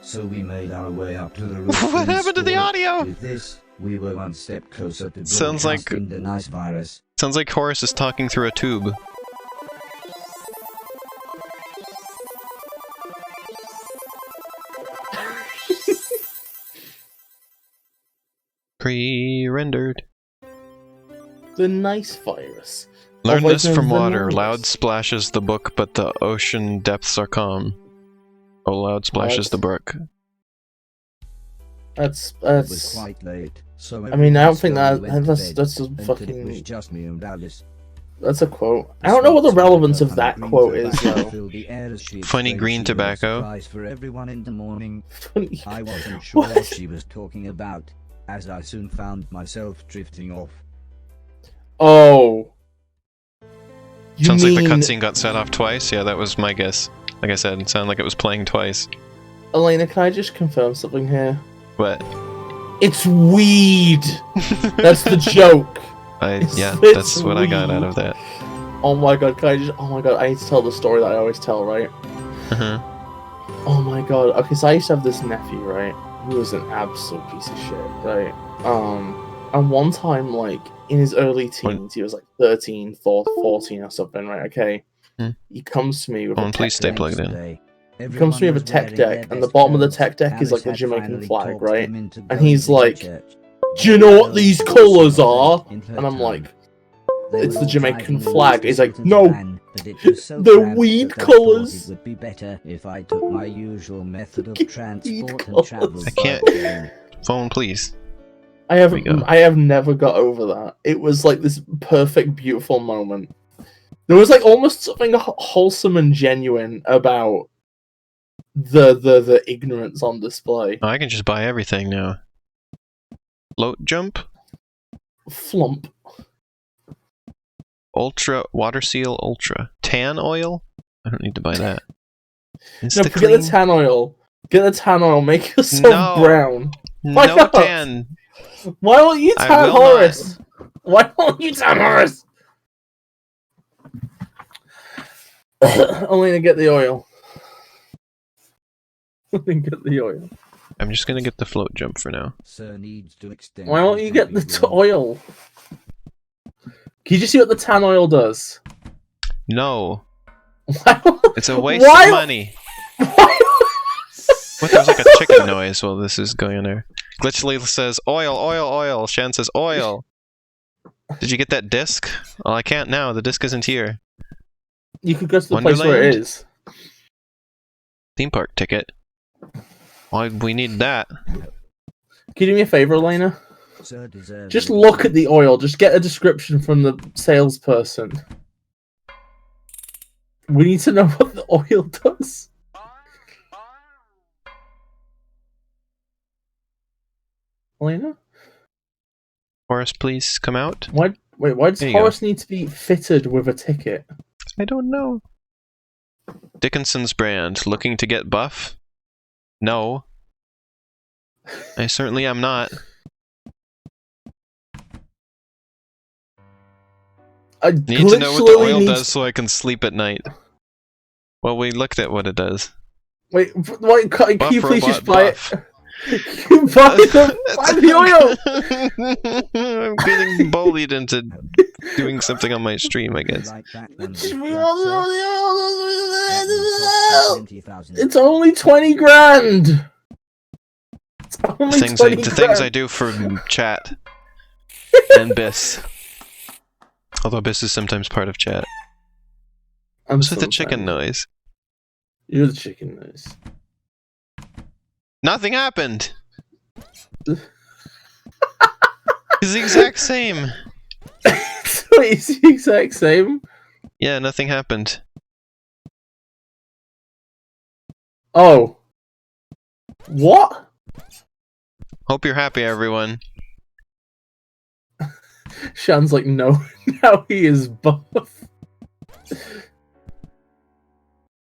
So we made our way up to the roof. What and happened to the installed it. audio? With this, we were one step closer to Sounds like- broadcasting the nice virus. Sounds like Horace is talking through a tube. Pre-rendered. The nice virus. Learn Otherwise this known from as the water. noise. Loud splashes the book, but the ocean depths are calm. Oh, loud splashes that's- the brook. It was That's. quite late, so I mean, I don't think everyone slowly went to bed that's a until it was fucking. just me and Alice. That's a quote. I don't know what the relevance of that quote is, though. Funny green tobacco. For everyone in the morning. Funny. I wasn't sure What? what she was talking about, as I soon found myself drifting off. Oh. You Sounds like the mean- cutscene got set off twice. Yeah, that was my guess. Like I said, it sounded like it was playing twice. Elena, can I just confirm something here? But It's weed! That's the joke! yeah, It's that's what I got out of that. Oh my god, can I just. Oh my god, I need to tell the story that I always tell, right? Uh-huh. Oh my god. Okay, so I used to have this nephew, right? Who was an absolute piece of shit, right? And one time, like, in his early teens, he was like 13, 14 or something, right? Okay. Hmm. He comes to me with Oh, a and tech please stay deck. plugged in. He comes to me with a tech deck, and the bottom of the tech deck is like the Jamaican flag, right? And he's like, do you know what these colours are? And I'm like, it's the Jamaican flag. He's like, no, they're weed colours. It would be better if I took my usual method of Weed transport and colours. travel. I can't- Phone, please. I There we go. have never got over that. It was like this perfect, beautiful moment. There was like almost something wholesome and genuine about the ignorance on display. Oh, I can just buy everything now. Float jump, Flump. ultra water seal, ultra tan oil. I don't need to buy that. No, Insta forget the tan oil. Get the tan oil. Make yourself No. brown. Why No not? tan. Why won't you I tan will not. Horace? Why won't you tan Horace? Elena, get the oil. and get the oil. I'm just gonna get the float jump for now. Sir needs to extend. Why don't you get the oil? Can you just see what the tan oil does? No, Why? it's a waste Why? of money. Why? What? There's like a chicken noise while this is going on there. Glitchly says oil, oil, oil. Shan says oil. Did you get that disc? Well, I can't now. The disc isn't here. You could go to the place where it Wonderland? is. Theme park ticket. Why we need that? Can you do me a favor, Elena? Sir deserves Just it. look at the oil. Just get a description from the salesperson. We need to know what the oil does. Elena? Horace, please come out. Why does There you go. Horace need to be fitted with a ticket? I don't know. Dickinson's brand. Looking to get buff? No. I certainly am not. I Need to know what the glitchily oil needs- does so I can sleep at night. Well, we looked at what it does. Wait, can Buff you please robot just buy buff. it? You buy the oil! I'm getting bullied into doing something on my stream, I guess. Right back then, It's It's only 20 grand! It's only 20 The things I grand. do for chat and Bis. Although Bis is sometimes part of chat. I'm What's with so the chicken sorry. noise? You're the chicken noise. Nothing happened! It's the exact same! Wait, it's the exact same? Yeah, nothing happened. Oh. What? Hope you're happy, everyone. Shan's like, no, now he is buff.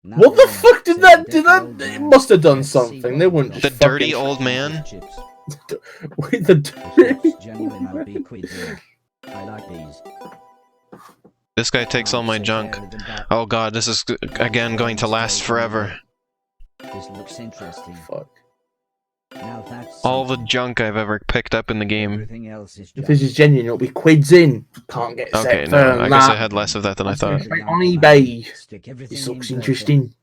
What the fuck did that? It must have done something. They wouldn't just The dirty old man? Wait, the dirty. Genuine LB quiz. I like these. This guy takes all my junk. Oh god, this is again going to last forever. This looks interesting. Fuck. Now that's All the junk I've ever picked up in the game. everything else is If this is genuine, it'll be quids in. Can't get Okay, set no, for I guess I that. had less of that than I thought. Right on eBay. Stick everything This looks in interesting.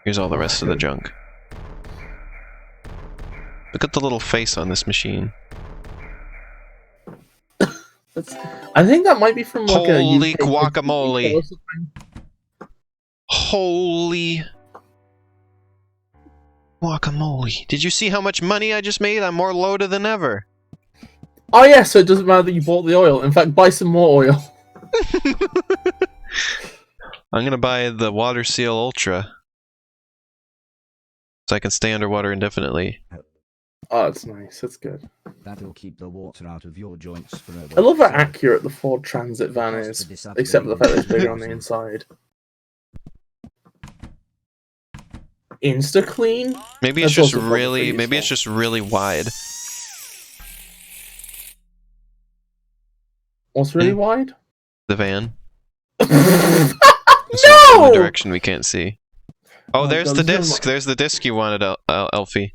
Here's all the rest of the junk. Look at the little face on this machine. I think that might be from like Holy a UK guacamole. or something. Holy guacamole. Did you see how much money I just made? I'm more loaded than ever. Oh yeah, so it doesn't matter that you bought the oil. In fact, buy some more oil. I'm gonna buy the Water Seal Ultra. So I can stay underwater indefinitely. Oh, that's nice. That's good. That'll keep the water out of your joints forever. I love how accurate the Ford Transit van is, except for the fact that it's bigger on the inside. Insta clean? Maybe it's That's just also probably really, pretty maybe it's useful. just really wide. What's really wide? The van. No! In the direction we can't see. Oh, Oh, there's God, the this is disc. There's the disc you wanted, Elfie.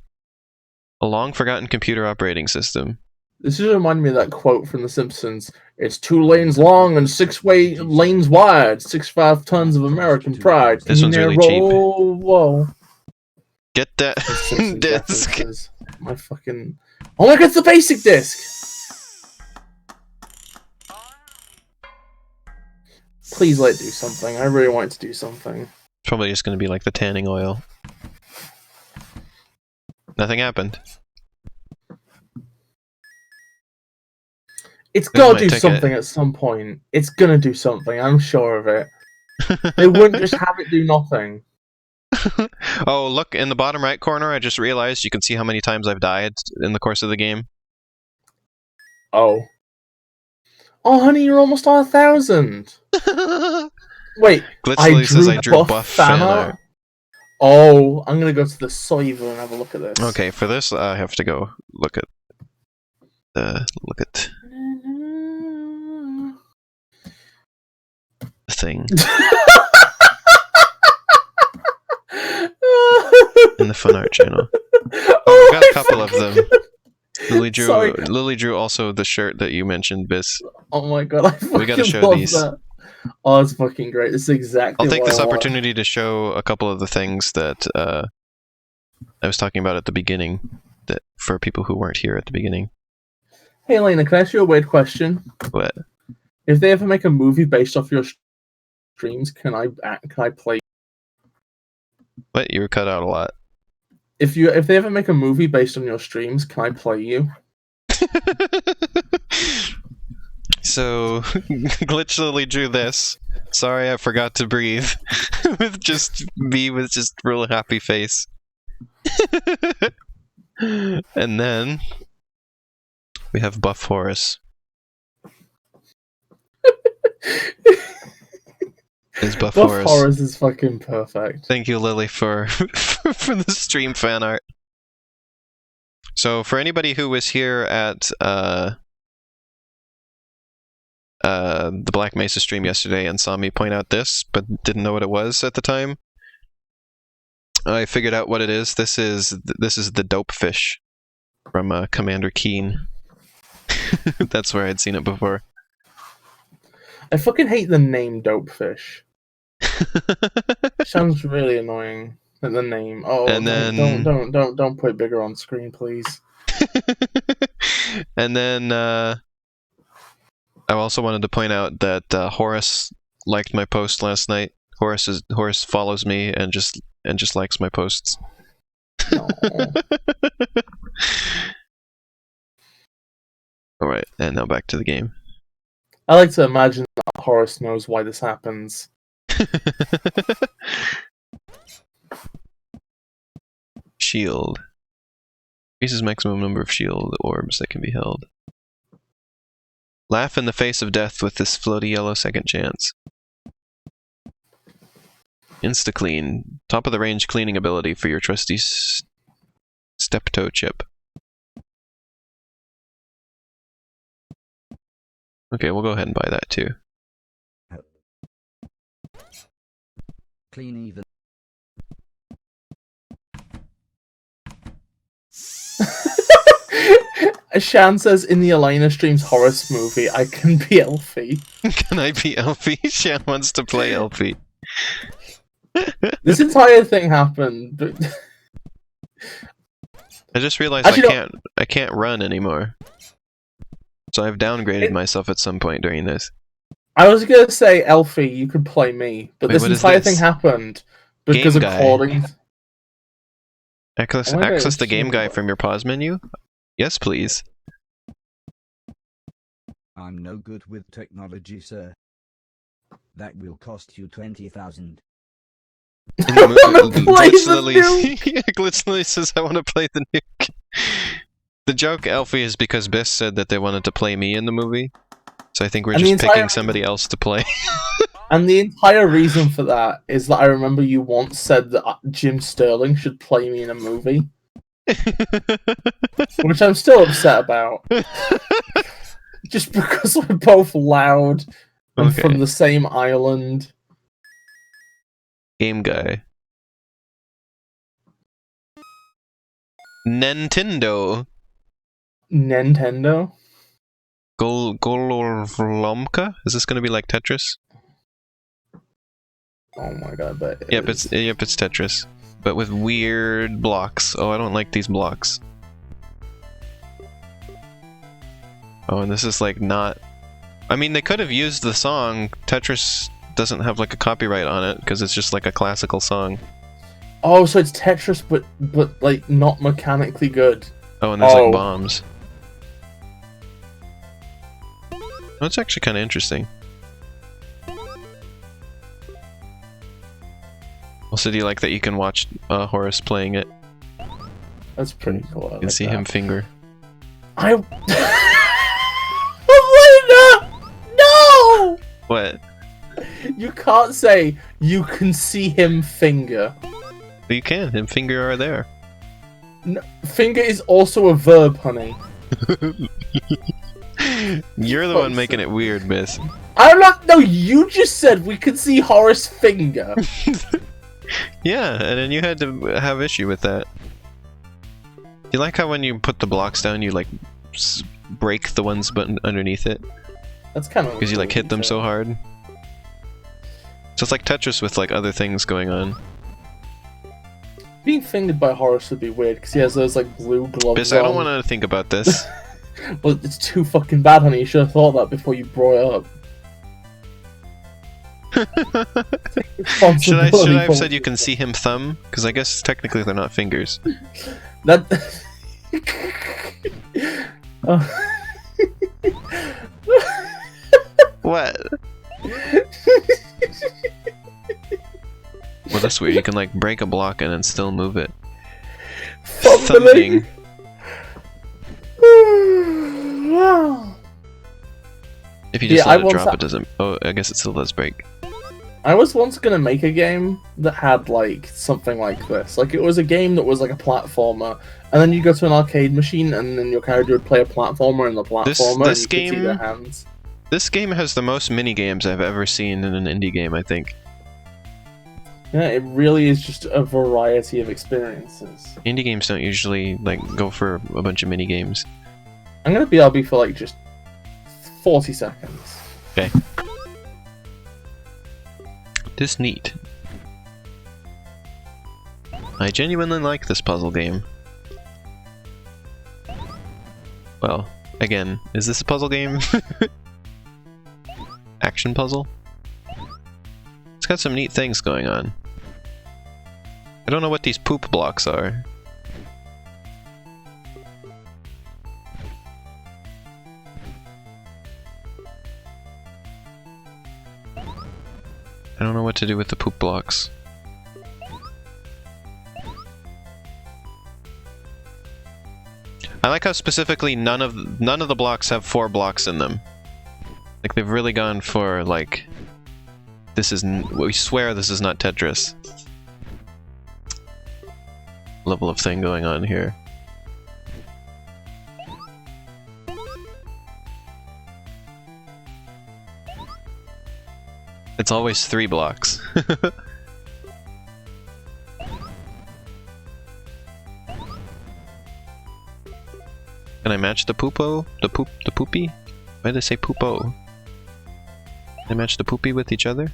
A long-forgotten computer operating system. This just reminded me of that quote from The Simpsons. It's 2 lanes long and 6 lanes wide. 65 tons of American pride. This one's really cheap. Whoa. Get that The Simpsons disc. references. My fucking... Oh my god, it's the basic disc! Please let it do something. I really want it to do something. Probably just going to be like the tanning oil. Nothing happened. It's Here's gotta my do ticket. something at some point. It's gonna do something, I'm sure of it. They wouldn't just have it do nothing. Oh, look, in the bottom right corner, I just realized you can see how many times I've died in the course of the game. Oh. Oh, honey, you're almost on 1,000. Wait, Glitchly says I drew buff fan art. Oh, I'm gonna go to the Soiver and have a look at this. Okay, for this I have to go look at the thing in the the fun art channel. Oh, We got a couple of them. Sorry. Lily drew also the shirt that you mentioned, Biz. Oh my god, I fucking We gotta show love these. that. Oh, it's fucking great. This is exactly I'll take what this I want. opportunity to show a couple of the things that I was talking about at the beginning, that for people who weren't here at the beginning. Hey, Elena, can I ask you a weird question? What? If they ever make a movie based off your streams, can I play? What? You were cut out a lot. If they ever make a movie based on your streams, can I play you? So, Glitch Lily drew this. Sorry, I forgot to breathe. With just me with just real happy face. And then we have Buff Horace. Is Buff Horace. Horace is fucking perfect. Thank you, Lily, for for the stream fan art. So, for anybody who was here at the Black Mesa stream yesterday and saw me point out this, but didn't know what it was at the time, I figured out what it is. This is the dope fish from Commander Keen. That's where I'd seen it before. I fucking hate the name Dopefish. Sounds really annoying. The name. Oh, And then- don't put it bigger on screen, please. And then I also wanted to point out that Horace liked my post last night. Horace follows me and just likes my posts. No. All right, and now back to the game. I like to imagine that Horace knows why this happens. Shield. Increases maximum number of shield orbs that can be held. Laugh in the face of death with this floaty yellow second chance. Insta-clean. Top of the range cleaning ability for your trusty step-toe chip. Okay, we'll go ahead and buy that too. Clean even. Shan says in the Elena streams Horace movie, I can be Elfie. Can I be Elfie? Shan wants to play Elfie. This entire thing happened, but I just realized Actually, I can't run anymore. So I've downgraded myself at some point during this. I was gonna say Elfie, you could play me, but Wait, this what is entire this? thing happened because Game guy. according. Access I wonder the if game you- guy from your pause menu? Yes, please. I'm no good with technology, sir. That will cost you 20,000. Play Glitch the Lily. nuke. Yeah, Glitch Lily says I want to play the nuke. The joke, Elfie, is because Biss said that they wanted to play me in the movie. So I think we're And the just entire- picking somebody else to play. And the entire reason for that is that I remember you once said that Jim Sterling should play me in a movie, which I'm still upset about. Just because we're both loud and Okay. from the same island. Game guy. Nintendo. Nintendo? Golorvlomka? Is this going to be like Tetris? Oh my god, but Yep, it's Tetris, but with weird blocks. Oh, I don't like these blocks. Oh, and this is like not. I mean, they could have used the song. Tetris doesn't have like a copyright on it because it's just like a classical song. Oh, so it's Tetris, but like not mechanically good. Oh, and there's Oh. like bombs. That's actually kind of interesting. Also, do you like that you can watch Horace playing it? That's pretty cool. You can see him finger. I. Elena! No! What? You can't say you can see him finger. You can. Him finger are there. No, finger is also a verb, honey. You're the one making it weird, miss. I'm not. No, you just said we could see Horace finger. Yeah, and then you had to have issue with that. You like how when you put the blocks down, you like break the ones underneath it? That's kind of Because you like hit them so hard. So it's like Tetris with like other things going on. Being fingered by Horace would be weird because he has those like blue gloves. Bis, I don't want to think about this. But it's too fucking bad, honey. You should have thought that before you brought it up. Should I have said you can see him thumb? Because I guess technically they're not fingers. That. What? Well, that's weird. You can like break a block and then still move it. Thumbing. If you just let it drop, it doesn't. Oh, I guess it still does break. I was once gonna make a game that had like something like this. Like it was a game that was like a platformer, and then you go to an arcade machine, and then your character would play a platformer in the platformer, and you could see their hands. This game has the most mini games I've ever seen in an indie game, I think. Yeah, it really is just a variety of experiences. Indie games don't usually like go for a bunch of mini games. I'm gonna BRB for like just 40 seconds. Okay. This neat. I genuinely like this puzzle game. Well, again, is this a puzzle game? Action puzzle? It's got some neat things going on. I don't know what these poop blocks are. I don't know what to do with the poop blocks. I like how specifically none of the blocks have 4 blocks in them. Like they've really gone for like this is we swear this is not Tetris level of thing going on here. It's always 3 blocks. Can I match the poopo? The poopy? Why did they say poopo? Can I match the poopy with each other?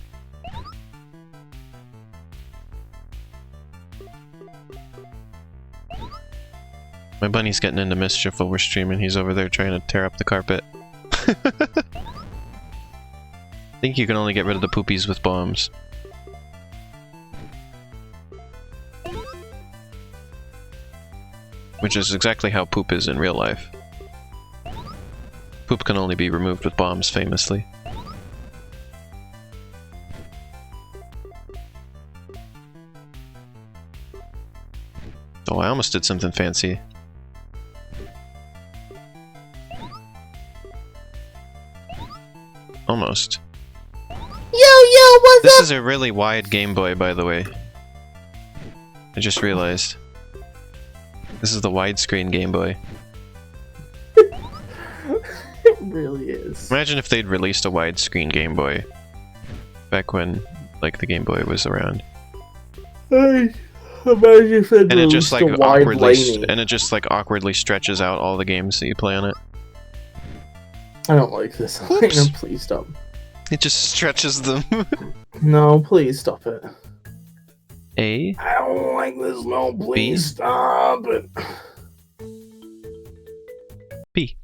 My bunny's getting into mischief while we're streaming. He's over there trying to tear up the carpet. I think you can only get rid of the poopies with bombs. Which is exactly how poop is in real life. Poop can only be removed with bombs, famously. Oh, I almost did something fancy. Almost. What's This up? is a really wide Game Boy, by the way. I just realized. This is the widescreen Game Boy. It really is. Imagine if they'd released a widescreen Game Boy. Back when, like, the Game Boy was around. Hey, imagine if they'd And it just like released a wide awkwardly stretches out all the games that you play on it. I don't like this. Oops. Please stop. It just stretches them. No, please stop it. A. I don't like this. No, please B. stop it. B.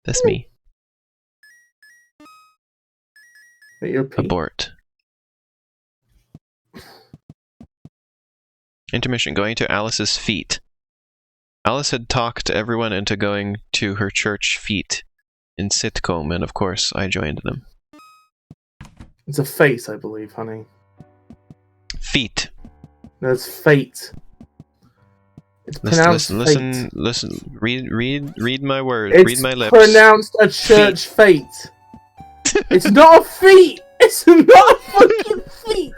That's me. You're P. Abort. Intermission. Going to Alice's feet. Alice had talked everyone into going to her church feet in sitcom, and of course I joined them. It's a face, I believe, honey. Feet. No, it's fate. It's pronounced Listen, fate. listen. Read my words. It's read my lips. pronounced a church fate. It's not a feet. It's not a fucking feet.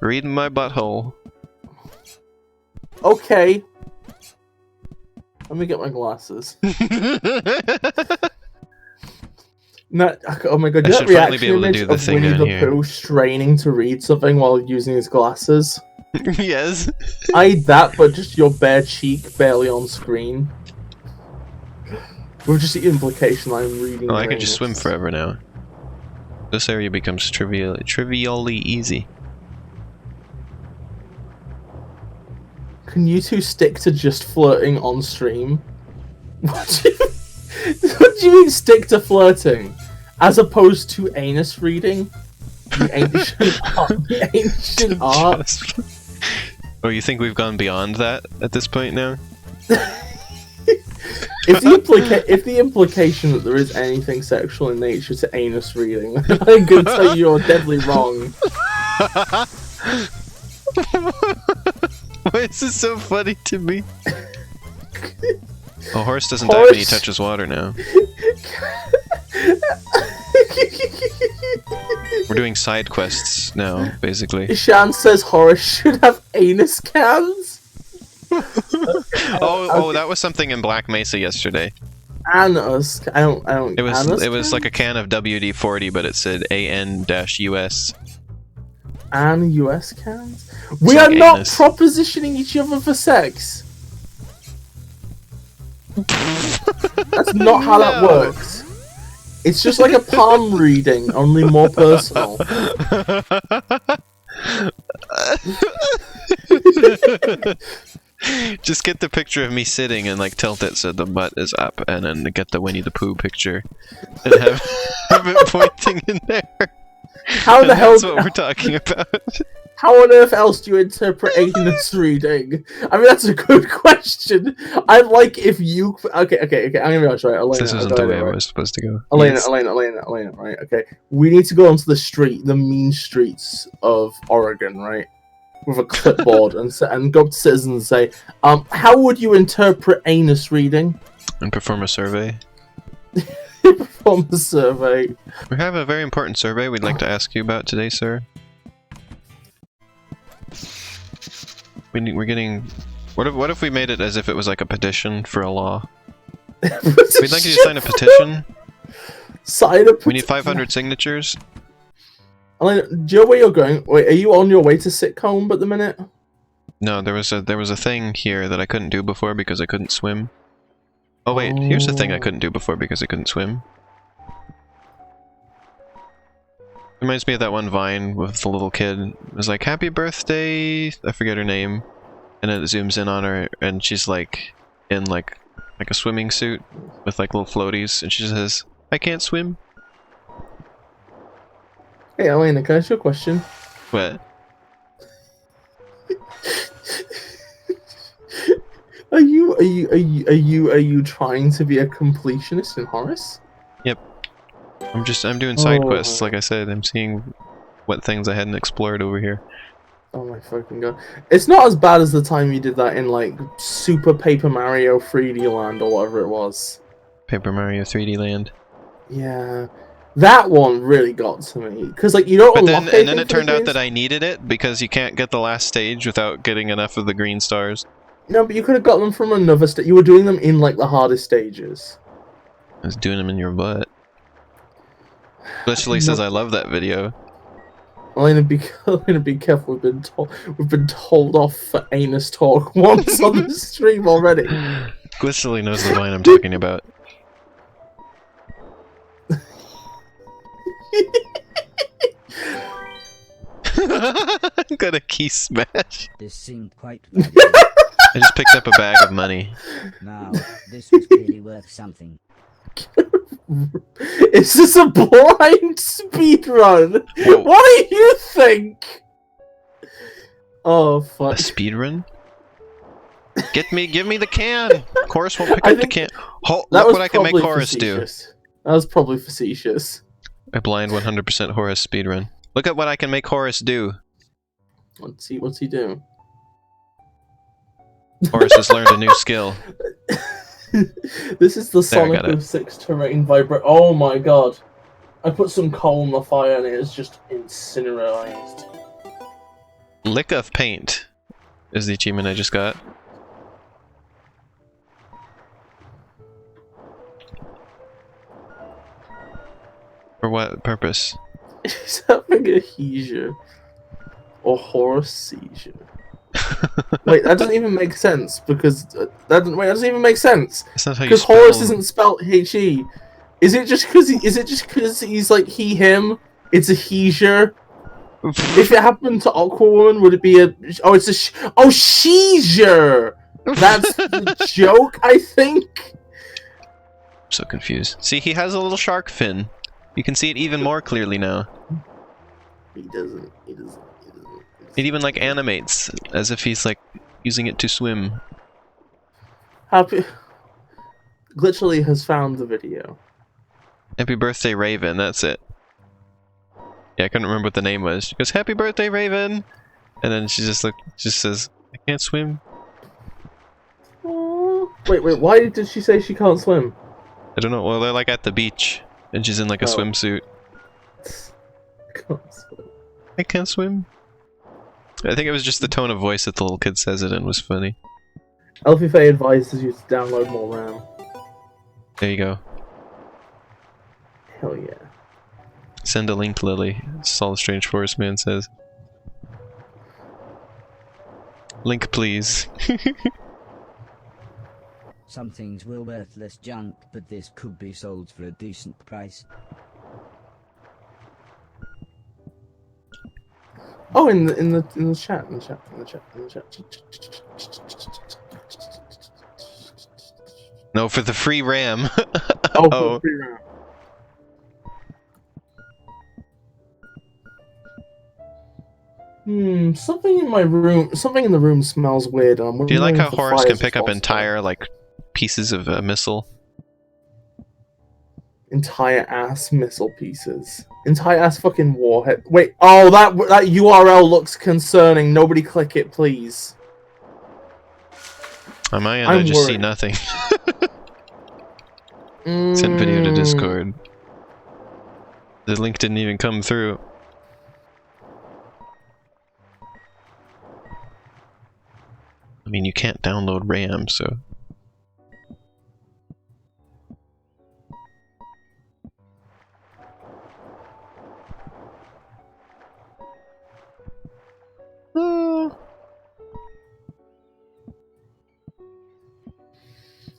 Read my butthole. Okay. Let me get my glasses. No, oh my god, I that should finally reaction be able to image do the of thing Winnie down the here. Pooh straining to read something while using his glasses. Yes. I need that, but just your bare cheek barely on screen. With just the implication I'm reading. Oh, I your can just swim anus. forever now. This area becomes trivially easy. Can you two stick to just flirting on stream? What do you mean stick to flirting? As opposed to anus reading? The ancient art. Just- Oh, you think we've gone beyond that at this point now? If the implication that there is anything sexual in nature to anus reading, I'm gonna tell you you're deadly wrong. Why is this so funny to me? Oh, Horace doesn't die when he touches water now. We're doing side quests now, basically. Shan says Horace should have anus cams. Oh, that was something in Black Mesa yesterday. Anus. I don't. It was Anus like a can of WD-40, but it said AN-US. And US cams. We like are not anus. propositioning each other for sex. That's not how that No. works. It's just like a palm reading, only more personal. Just get the picture of me sitting and like tilt it so the butt is up, and then get the Winnie the Pooh picture and have it pointing in there. How the And hell? That's what we're talking about. How on earth else do you interpret anus reading? I mean, that's a good question. I'd like if you. Okay. I'm gonna be honest, right? Elena, This isn't the way I was supposed to go. Elena, Yes. Elena, right? Okay. We need to go onto the mean streets of Oregon, right? With a clipboard and go up to citizens and say, how would you interpret anus reading? And perform a survey. Perform the survey. We have a very important survey we'd like to ask you about today, sir. We're getting. What if we made it as if it was like a petition for a law? We'd like you to sign a petition. Sign a petition. We need 500 signatures. Elena, do you know where you're going? Wait, are you on your way to sitcom at the minute? No, there was a thing here that I couldn't do before because I couldn't swim. Oh wait, here's the thing I couldn't do before because I couldn't swim. Reminds me of that one Vine with the little kid. It was like, "Happy birthday!" I forget her name, and then it zooms in on her, and she's like in like a swimming suit with like little floaties, and she says, "I can't swim." Hey, Elena, can I ask you a question? What? Are you trying to be a completionist in Horace? Yep. I'm doing side Oh. quests, like I said. I'm seeing what things I hadn't explored over here. Oh my fucking god. It's not as bad as the time you did that in, like, Super Paper Mario 3D Land or whatever it was. Paper Mario 3D Land. Yeah. That one really got to me. Because, like, you don't But unlock then, and then anything it for turned the out green that I needed it because you can't get the last stage without getting enough of the green stars. No, but you could have got them from another stage. You were doing them in, like, the hardest stages. I was doing them in your butt. Literally says I love that video. Elena, be careful. We've been told off for anus talk once on the stream already. Glitchily knows the Vine I'm talking about. Got a key smash. This seemed quite valuable. I just picked up a bag of money. Now, this was really worth something. Is this a blind speed run? Whoa. What do you think? Oh A fuck! speedrun? Give me the can! Horace won't pick I up the think can. Look That was what I can make probably Horace do. facetious. That was probably facetious. A blind 100% Horace speedrun. Look at what I can make Horace do. Let's see, what's he doing? Horace has learned a new skill. This is the There, I Sonic got it. of 6 terrain vibrate. Oh my god! I put some coal in the fire and it is just incinerated. Lick of paint is the achievement I just got. For what purpose? He's having a seizure. Or Horace seizure. Wait, that doesn't even make sense because that doesn't even make sense. That's not how you Because spell. Horace isn't spelled H-E. Is it just because he's like he him? It's a seizure. If it happened to Aquawoman, would it be a? Oh, it's a seizure. That's the joke, I think. I'm so confused. See, he has a little shark fin. You can see it even more clearly now. He doesn't. It even like animates as if he's like using it to swim. Happy. Glitchily has found the video. Happy birthday, Raven. That's it. Yeah, I couldn't remember what the name was. She goes, "Happy birthday, Raven," and then she just says, "I can't swim." Wait. Why did she say she can't swim? I don't know. Well, they're like at the beach, and she's in like a swimsuit. Can't swim. I can't swim. I think it was just the tone of voice that the little kid says it in was funny. FlutterBug advises you to download more RAM. There you go. Hell yeah. Send a link, Lily. That's all the Strange Forest Man says. Link, please. Some things were worthless junk, but this could be sold for a decent price. Oh, in the chat, No, for the free RAM. Oh, free RAM. Something in the room smells weird. Do you like how Horace can pick up entire, like, pieces of a missile? Entire ass missile pieces. Entire ass fucking warhead. Wait, oh, that URL looks concerning. Nobody click it, please. On my end, I just see nothing. Sent video to Discord. The link didn't even come through. I mean, you can't download RAM, so...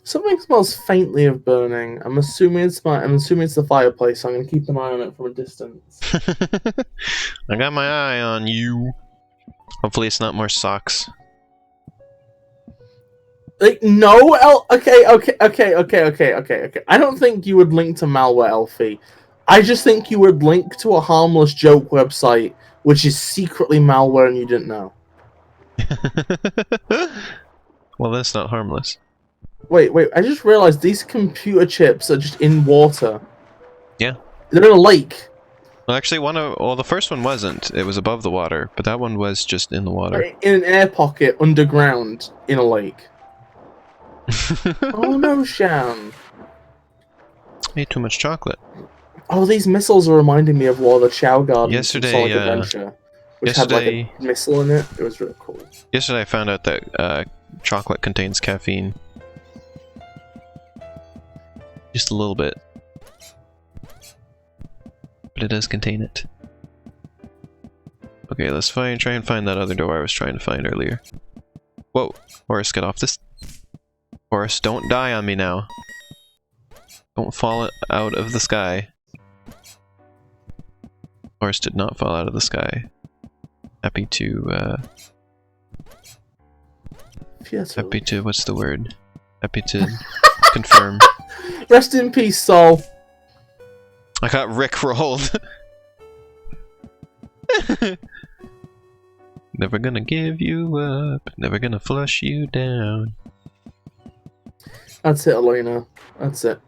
Something smells faintly of burning. I'm assuming it's the fireplace, so I'm gonna keep an eye on it from a distance. I got my eye on you. Hopefully it's not more socks. Like, no, okay. I don't think you would link to malware, Elfie. I just think you would link to a harmless joke website, which is secretly malware and you didn't know. Well, that's not harmless. Wait, I just realized these computer chips are just in water. Yeah. They're in a lake. Well, actually, the first one wasn't. It was above the water, but that one was just in the water. In an air pocket underground in a lake. Oh no, Shan. Ate too much chocolate. Oh, these missiles are reminding me of one of the Chow Gardens Yesterday, Sonic Adventure, which had like a missile in it. It was really cool. Yesterday I found out that chocolate contains caffeine. Just a little bit. But it does contain it. Okay, let's try and find that other door I was trying to find earlier. Whoa! Horace, get off this. Horace, don't die on me now. Don't fall out of the sky. Horace did not fall out of the sky. Happy to, happy to, what's the word? Happy to confirm. Rest in peace, Sol. I got rickrolled. Never gonna give you up, never gonna flush you down. That's it, Elena. That's it.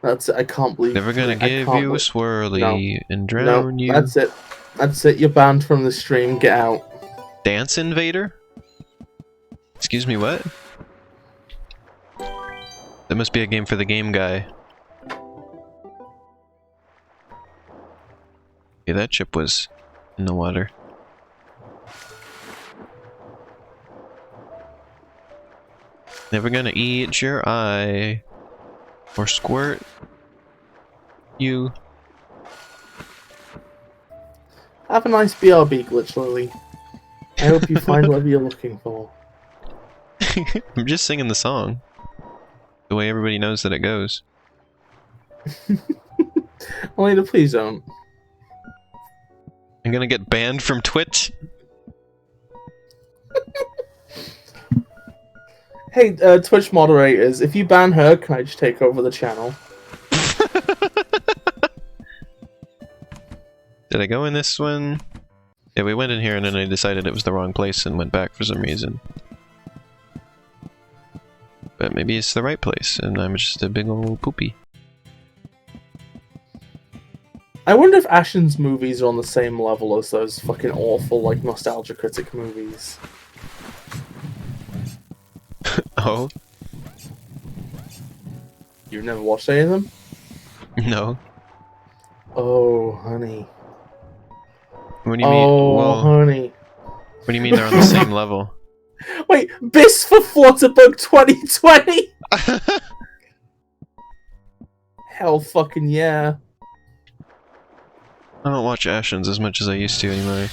That's it. I can't believe. Never gonna give you a swirly and drown you. That's it. That's it. You're banned from the stream. Get out. Dance Invader? Excuse me, what? That must be a game for the game guy. Okay, that chip was in the water. Never gonna eat your eye. Or squirt you. Have a nice BRB, Glitch Lily. I hope you find whatever you're looking for. I'm just singing the song. The way everybody knows that it goes. Elena, please don't. I'm gonna get banned from Twitch? Hey, Twitch moderators, if you ban her, can I just take over the channel? Did I go in this one? Yeah, we went in here and then I decided it was the wrong place and went back for some reason. But maybe it's the right place and I'm just a big old poopy. I wonder if Ashen's movies are on the same level as those fucking awful, like, nostalgia critic movies. Oh? You've never watched any of them? No. Oh, honey. What do you mean? Oh, Well, honey. what do you mean they're on the same level? Wait, BIS for FlutterBug 2020? Hell fucking yeah. I don't watch Ashens as much as I used to anymore.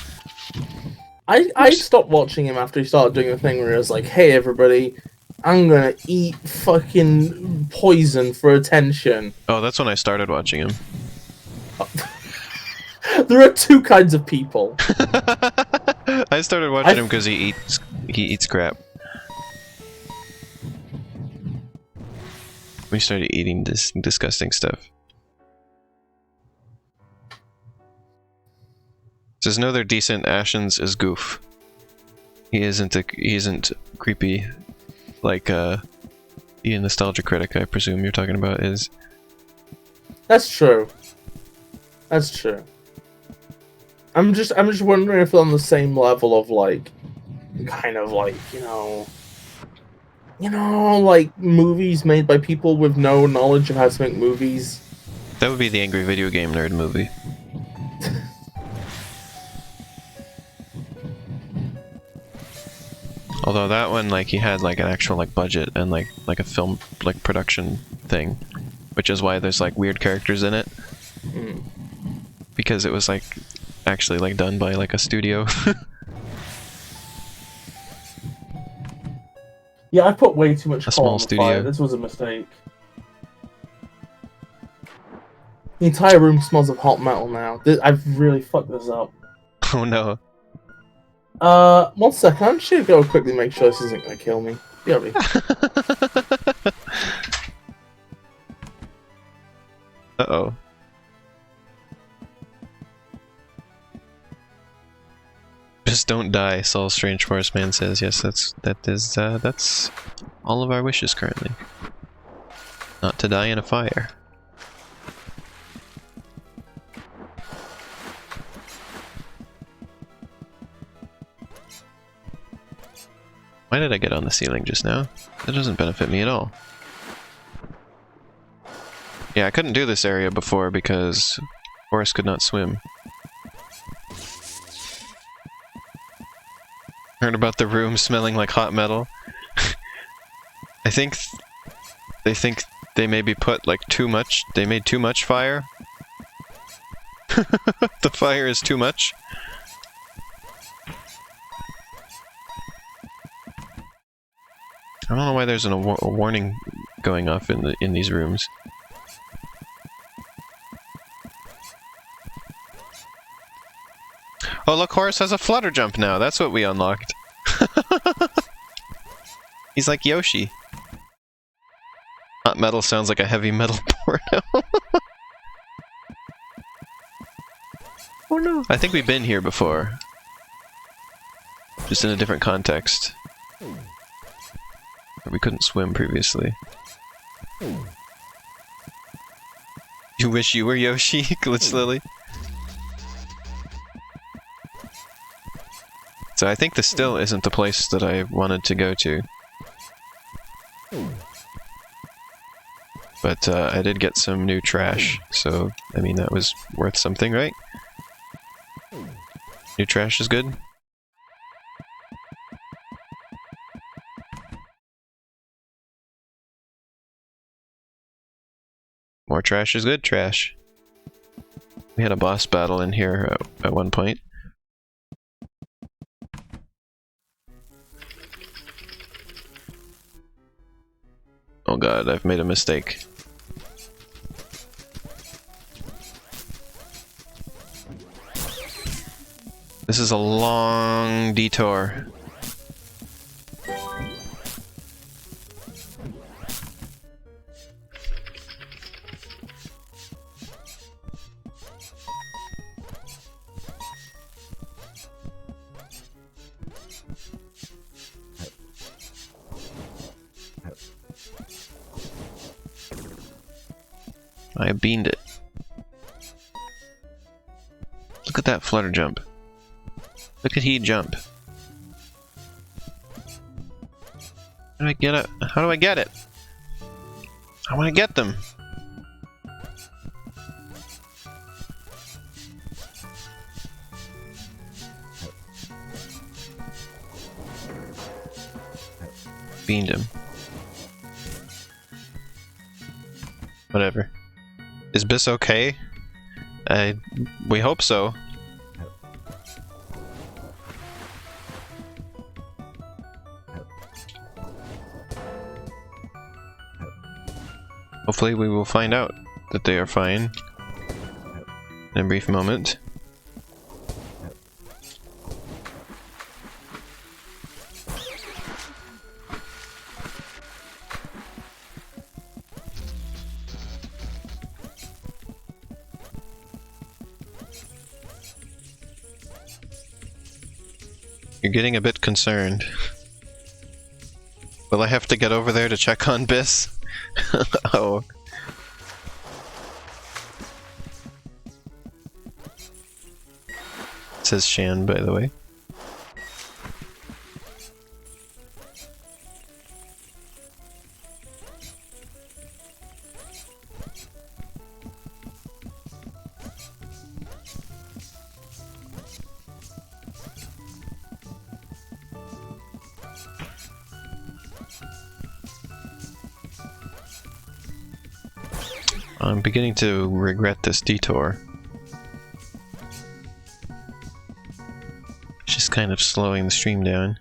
I stopped watching him after he started doing the thing where he was like, hey everybody, I'm gonna eat fucking poison for attention. Oh, that's when I started watching him. There are two kinds of people. I started watching him because he eats crap. We started eating this disgusting stuff. Says no, they're decent. Ashens is goof. He isn't creepy like the nostalgia critic I presume you're talking about is. That's true. That's true. I'm just wondering if they're on the same level of like, kind of like, you know, like movies made by people with no knowledge of how to make movies. That would be the Angry Video Game Nerd movie. Although that one, like, he had like an actual like budget and like a film like production thing, which is why there's like weird characters in it. Mm. Because it was like actually like done by like a studio. Yeah, I put way too much A coal small on the studio. fire. This was a mistake. The entire room smells of hot metal now. I've really fucked this up. Oh no. 1 second. I'm just gonna go quickly make sure this isn't gonna kill me. BRB. Uh-oh. Just don't die, Saul Strange Forest Man says. Yes, that's all of our wishes currently. Not to die in a fire. Why did I get on the ceiling just now? That doesn't benefit me at all. Yeah, I couldn't do this area before because Horace could not swim. Heard about the room smelling like hot metal. I think they think they maybe put like too much. They made too much fire. The fire is too much. I don't know why there's a warning going off in these rooms. Oh look, Horace has a flutter jump now. That's what we unlocked. He's like Yoshi. Hot metal sounds like a heavy metal porno. Oh no. I think we've been here before. Just in a different context. Where we couldn't swim previously. You wish you were Yoshi, Glitch Lily? So I think this still isn't the place that I wanted to go to. But I did get some new trash, so I mean that was worth something, right? New trash is good? More trash is good trash. We had a boss battle in here at one point. Oh god, I've made a mistake. This is a long detour. I beamed it. Look at that flutter jump. Look at he jump. How do I get it? How do I get it? I want to get them. Beamed him. Whatever. Is Bis okay? We hope so. Hopefully we will find out that they are fine in a brief moment. You're getting a bit concerned. Will I have to get over there to check on Bis? Oh. It says Shan, by the way. I'm beginning to regret this detour. It's just kind of slowing the stream down.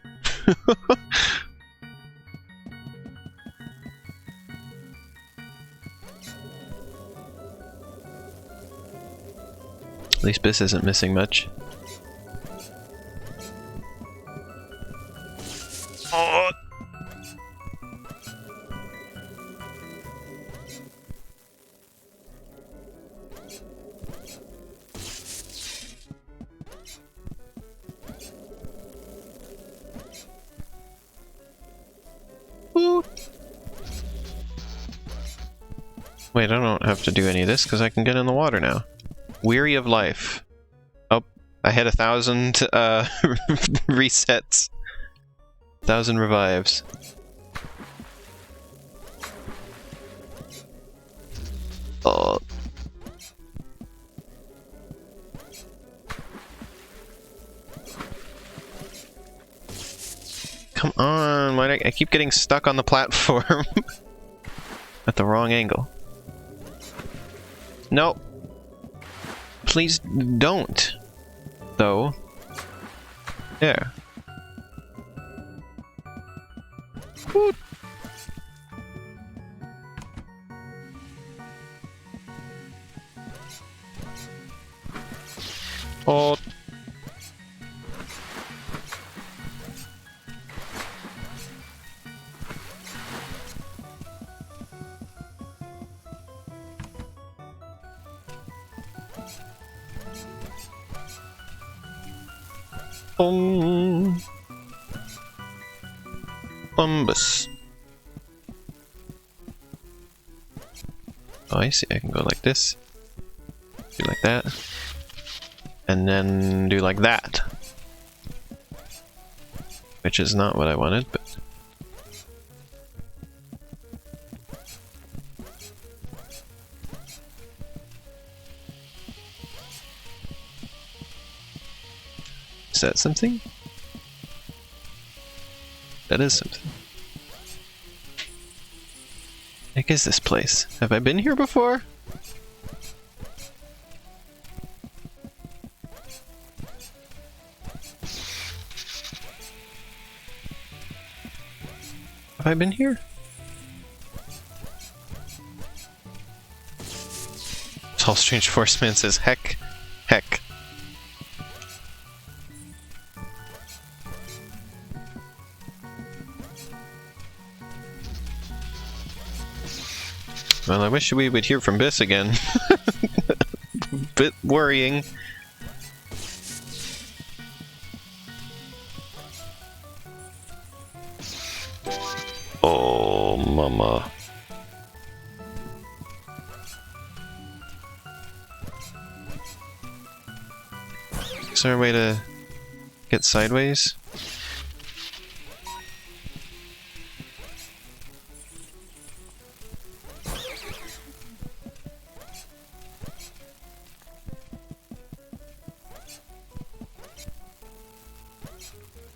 At least Bis isn't missing much. Oh. Wait, I don't have to do any of this because I can get in the water now. Weary of life. Oh, I had 1,000 resets. 1,000 revives. Oh. Come on, why do I keep getting stuck on the platform at the wrong angle. No. Please don't. Though. There. Woo. Oh. Bumbus. Oh, I see. I can go like this. Do like that. And then do like that. Which is not what I wanted, but... Is that something? That is something. What is this place? Have I been here before? Have I been here? Tall strange forest man says heck. Heck. Well, I wish we would hear from Bis again. Bit worrying. Oh, mama. Is there a way to get sideways?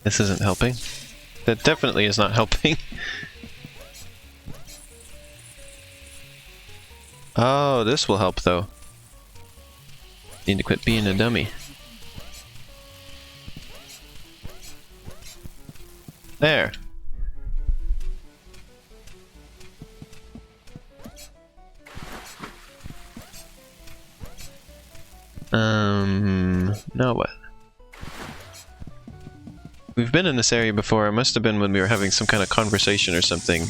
This isn't helping. That definitely is not helping. Oh, this will help though. Need to quit being a dummy. There. Now what? We've been in this area before. It must have been when we were having some kind of conversation or something.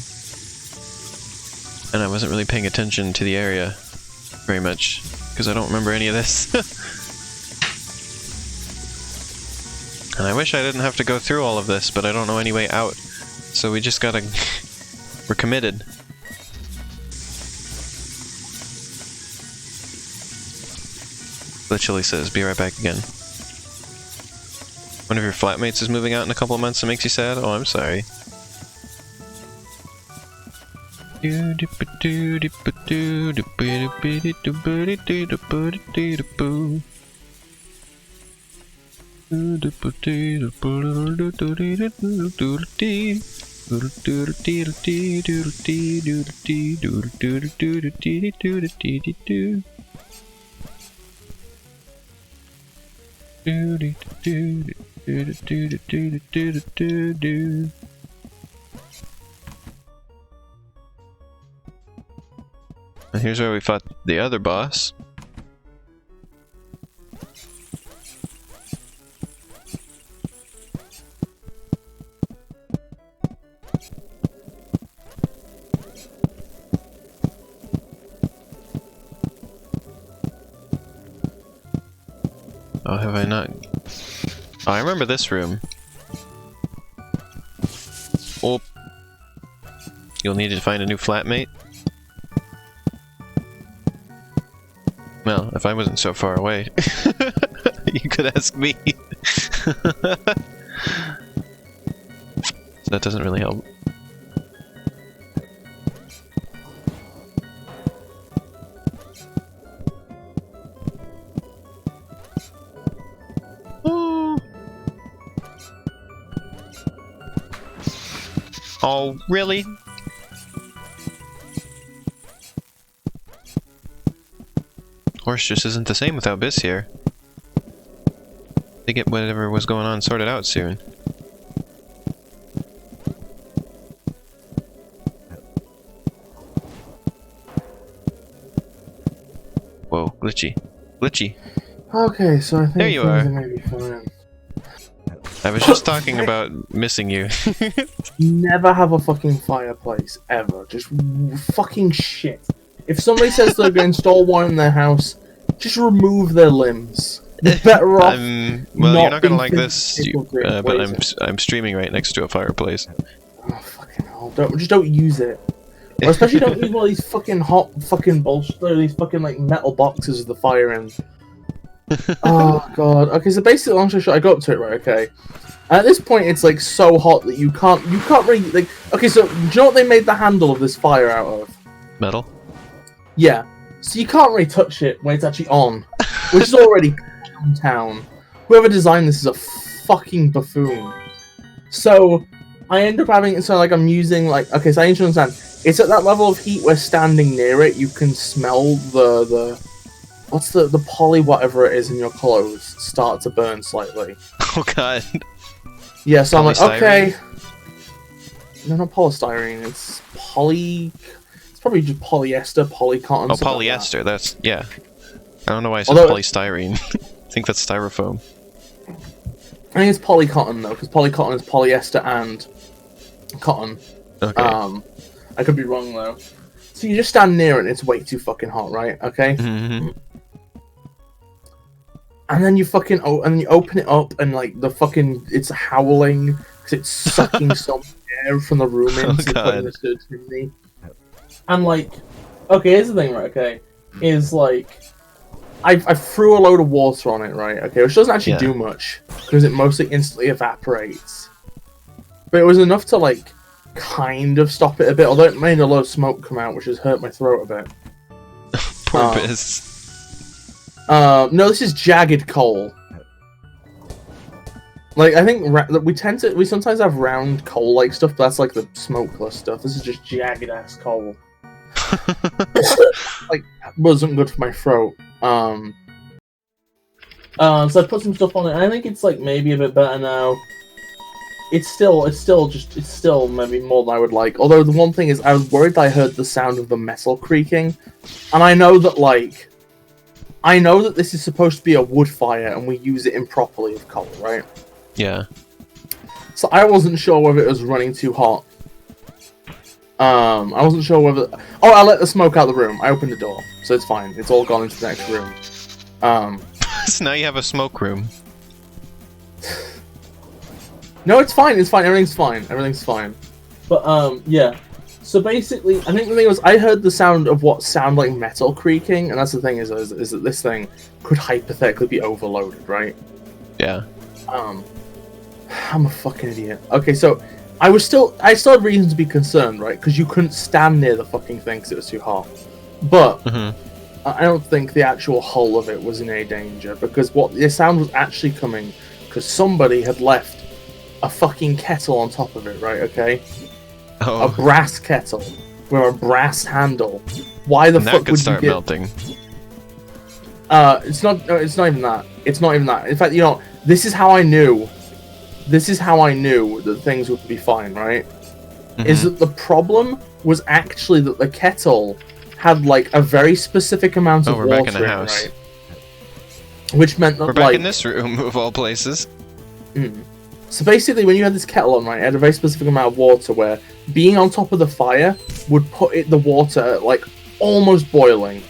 And I wasn't really paying attention to the area very much, because I don't remember any of this. And I wish I didn't have to go through all of this, but I don't know any way out. So we just gotta... We're committed. Literally says, be right back again. One of your flatmates is moving out in a couple of months and makes you sad? Oh, I'm sorry. And here's where we fought the other boss. Oh, have I not? Oh, I remember this room. Oh. You'll need to find a new flatmate. Well, if I wasn't so far away, you could ask me. So that doesn't really help. Oh, really? Horace just isn't the same without Bis here. They get whatever was going on sorted out soon. Whoa, glitchy. Glitchy. Okay, so I think there you things are. may be fine. I was just talking about missing you. Never have a fucking fireplace, ever. Just fucking shit. If somebody says they're going to install one in their house, just remove their limbs. You're better off. Well, you're not gonna like this, but I'm streaming right next to a fireplace. Oh fucking hell! Don't use it. Or especially don't use one of these fucking hot fucking these fucking like metal boxes with the fire in. Oh god. Okay, so basically, long story short, I got up to it right. Okay. At this point, it's like so hot that you can't really like. Okay, so do you know what they made the handle of this fire out of? Metal. Yeah. So you can't really touch it when it's actually on, which is already downtown. Whoever designed this is a fucking buffoon. So I end up having it so like I'm using like okay, so I need to understand. It's at that level of heat where standing near it, you can smell the what's the poly whatever it is in your clothes start to burn slightly. Oh god. Yeah, so I'm like, okay. No, not polystyrene. It's poly. It's probably just polyester, polycotton. Oh, polyester. That's yeah. I don't know why I said Although- polystyrene. I think that's styrofoam. I think it's polycotton though, because polycotton is polyester and cotton. Okay. I could be wrong though. So you just stand near it and it's way too fucking hot, right? Okay? Mm-hmm. And then you fucking you open it up and like it's howling because it's sucking some air from the room into putting this to chimney. And like, okay, here's the thing, right? Okay, is like, I threw a load of water on it, right? Okay, which doesn't actually do much because it mostly instantly evaporates. But it was enough to like kind of stop it a bit, although it made a lot of smoke come out, which has hurt my throat a bit. Poor Biz. No, this is jagged coal. Like, I think we sometimes have round coal-like stuff, but that's like the smokeless stuff. This is just jagged-ass coal. Like, wasn't good for my throat. So I put some stuff on it, and I think it's like maybe a bit better now. It's still maybe more than I would like. Although the one thing is, I was worried that I heard the sound of the metal creaking, and I know that this is supposed to be a wood fire, and we use it improperly with coal, right? Yeah. So I wasn't sure whether it was running too hot. I wasn't sure whether. Oh, I let the smoke out of the room. I opened the door, so it's fine. It's all gone into the next room. So now you have a smoke room. No, it's fine. It's fine. Everything's fine. Everything's fine. But yeah. So basically, I think the thing was, I heard the sound of what sounded like metal creaking, and that's the thing is that this thing could hypothetically be overloaded, right? Yeah. I'm a fucking idiot. Okay, so I still had reason to be concerned, right? Because you couldn't stand near the fucking thing because it was too hot. But I don't think the actual hull of it was in any danger, because the sound was actually coming because somebody had left a fucking kettle on top of it, right? Okay. Oh. A brass kettle with a brass handle. Why the fuck would start melting? It's not even that. It's not even that. In fact, this is how I knew that things would be fine, right? Is that the problem was actually that the kettle had like a very specific amount of water back in the house. right? Which meant that we're back in this room of all places. So basically, when you had this kettle on, right, it had a very specific amount of water where being on top of the fire would put the water like almost boiling,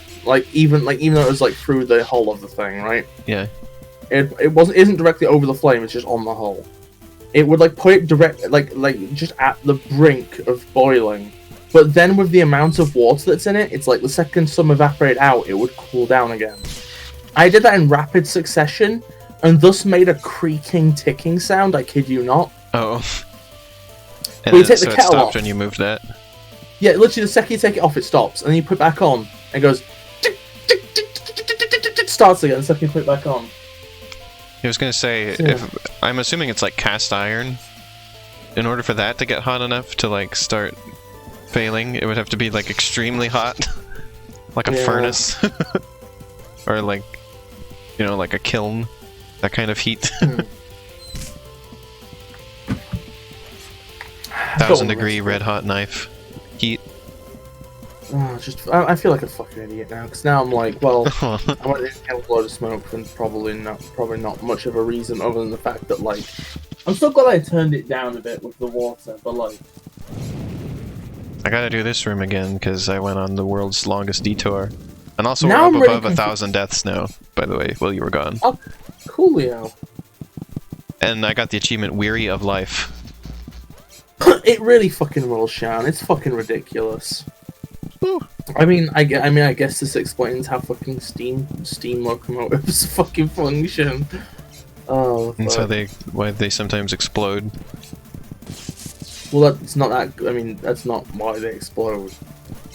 even though it was like through the hull of the thing, right? Yeah. It isn't directly over the flame; it's just on the hull. It would like put it direct, like just at the brink of boiling. But then with the amount of water that's in it, it's like the second some evaporate out, it would cool down again. I did that in rapid succession, and thus made a creaking, ticking sound. I kid you not. Oh. And you take the it kettle stopped off. when you moved that? Yeah, literally the second you take it off, it stops, and then you put it back on, and it goes. It starts again the second you put it back on. I was gonna say, I'm assuming it's like cast iron. In order for that to get hot enough to like start failing, it would have to be like extremely hot, like a furnace, or like, like a kiln, that kind of heat. 1,000-degree red hot knife heat. I feel like a fucking idiot now, because now I'm like, well, I went in a load of smoke, and probably not much of a reason other than the fact that, like, I'm still glad I turned it down a bit with the water, but like, I gotta do this room again because I went on the world's longest detour, and also now we're I'm up really above 1,000 deaths now. By the way, while you were gone. Oh, coolio. And I got the achievement Weary of Life. It really fucking rules, Sean. It's fucking ridiculous. Woo. I mean, I guess this explains how fucking steam locomotives fucking function. Oh, And so why they sometimes explode. Well, that's not that. I mean, that's not why they explode.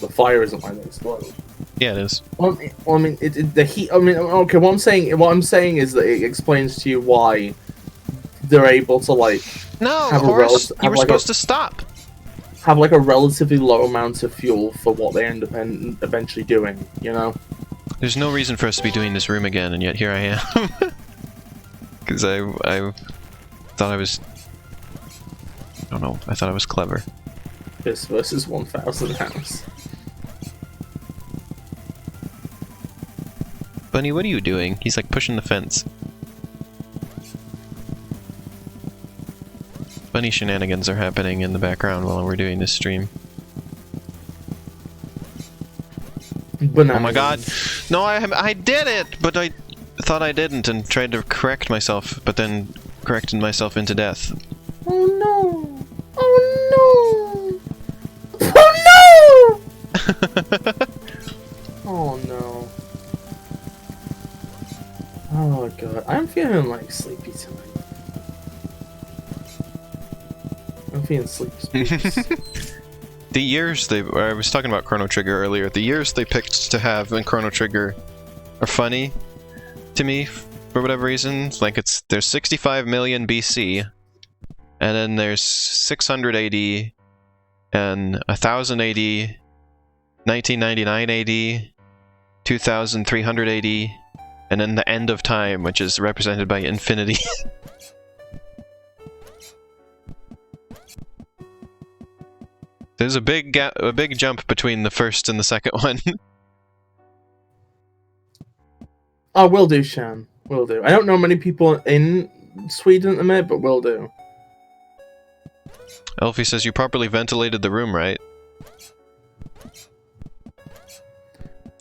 The fire isn't why they explode. Yeah, it is. Well, I mean, the heat. I mean, okay. What I'm saying is that it explains to you why they're able to like. No, Horace, you were supposed to stop. Have like a relatively low amount of fuel for what they end up eventually doing. There's no reason for us to be doing this room again, and yet here I am. Because I thought I was. I don't know. I thought I was clever. This versus 1,000 house. Bunny, what are you doing? He's like pushing the fence. Bunny shenanigans are happening in the background while we're doing this stream. Bananas. Oh my god! No, I did it! But I thought I didn't and tried to correct myself, but then corrected myself into death. Oh no! Oh no! Oh no! Oh no. Oh god. I'm feeling like sleepy tonight. I'm feeling sleepy. The years I was talking about Chrono Trigger earlier, the years they picked to have in Chrono Trigger are funny to me for whatever reason. Like there's 65 million BC, and then there's 600 AD, and 1000 AD, 1999 AD, 2300 AD, and then the end of time, which is represented by infinity. There's a big jump between the first and the second one. Oh, will do, Shan. Will do. I don't know many people in Sweden at the minute, but will do. Elfie says you properly ventilated the room, right?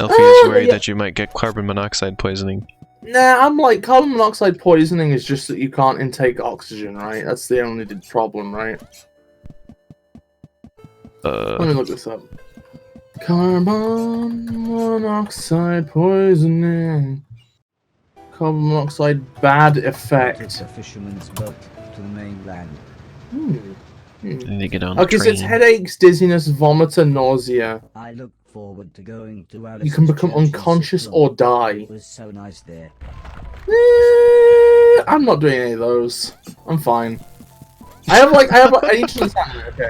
Elfie is worried that you might get carbon monoxide poisoning. Nah, I'm like, carbon monoxide poisoning is just that you can't intake oxygen, right? That's the only problem, right? Let me look this up. Carbon monoxide poisoning. Carbon monoxide bad effect. A fisherman's boat to the mainland. And you get on Okay, so it's headaches, dizziness, vomit, and nausea. I look forward to going to You can become unconscious or die. It was so nice there. I'm not doing any of those. I'm fine. I need to understand it, okay.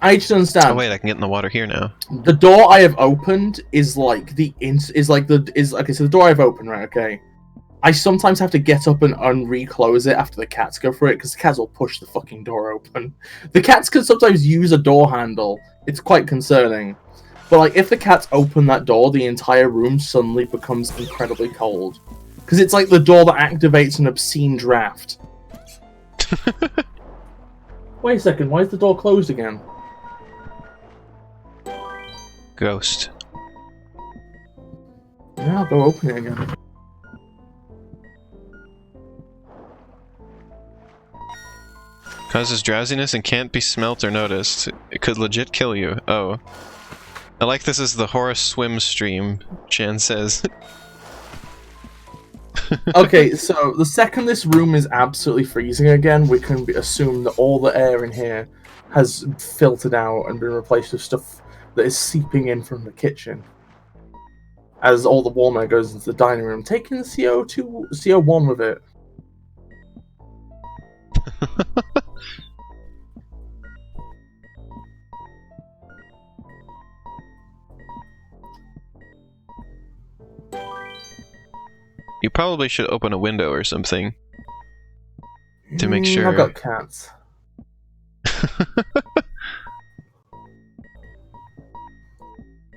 I need to understand. Oh wait, I can get in the water here now. The door I have opened is like the okay, so the door I've opened, right, okay. I sometimes have to get up and reclose it after the cats go for it, because the cats will push the fucking door open. The cats can sometimes use a door handle. It's quite concerning. But like, if the cats open that door, the entire room suddenly becomes incredibly cold. Because it's like the door that activates an obscene draft. Wait a second, why is the door closed again? Ghost. Yeah, I'll go open it again. Causes drowsiness and can't be smelt or noticed. It could legit kill you. Oh. I like this is the Horace swim stream, Chan says. Okay, so the second this room is absolutely freezing again, we can assume that all the air in here has filtered out and been replaced with stuff that is seeping in from the kitchen. As all the warm air goes into the dining room, taking the CO1 with it. You probably should open a window or something. To make sure. I've got cats.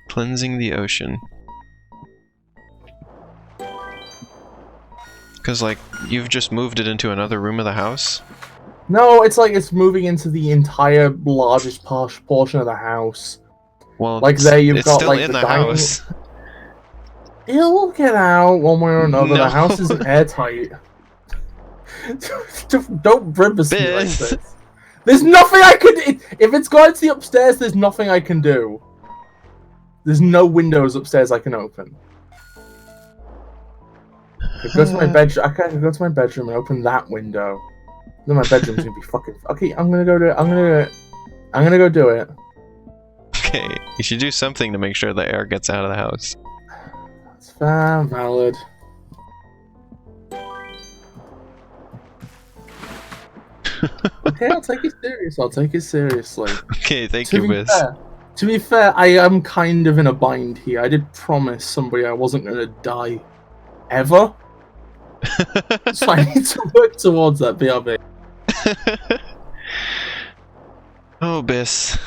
Cleansing the ocean. Because, like, you've just moved it into another room of the house? No, it's like it's moving into the entire largest portion of the house. Well, like there you've got still like in the the dining. house. It'll get out one way or another. No. The house isn't airtight. Don't grimace me like Biz. this. There's nothing I can. If it's going to the upstairs, there's nothing I can do. There's no windows upstairs I can open. I can go to my bedroom. I can go to my bedroom and open that window. Then my bedroom's gonna be fucking. Okay, I'm gonna go do it. I'm gonna go do it. Okay, you should do something to make sure the air gets out of the house. That's fair, valid. Okay, I'll take it serious. I'll take it seriously. Okay, thank you, Biz. To be fair, I am kind of in a bind here. I did promise somebody I wasn't gonna die. Ever? So I need to work towards that, BRB. Oh, Biz.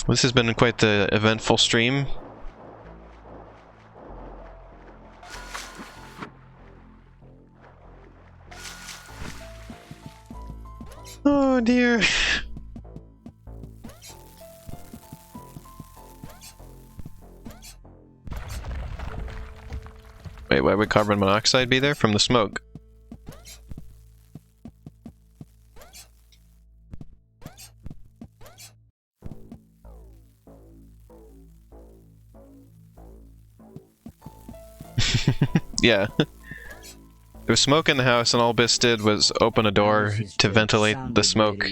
This has been quite the eventful stream. dear. Wait, why would carbon monoxide be there? From the smoke. Yeah. There was smoke in the house, and all Bis did was open a door to ventilate the smoke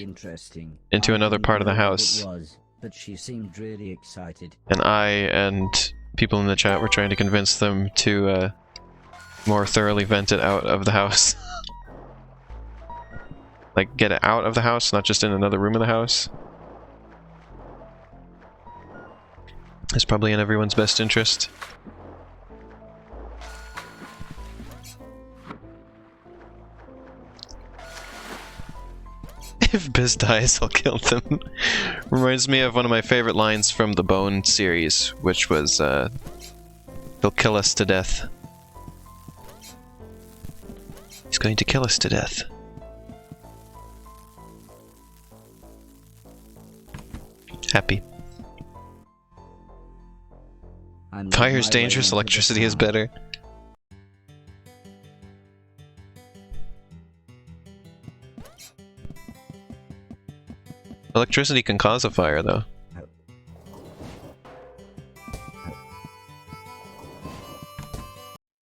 into another part of the house. But she seemed really excited. And I and people in the chat were trying to convince them to more thoroughly vent it out of the house. Like, get it out of the house, not just in another room of the house. It's probably in everyone's best interest. If Bis dies, I'll kill them. Reminds me of one of my favorite lines from the Bone series, which was, he'll kill us to death. He's going to kill us to death. Happy. Fire's dangerous, electricity is better. Electricity can cause a fire, though.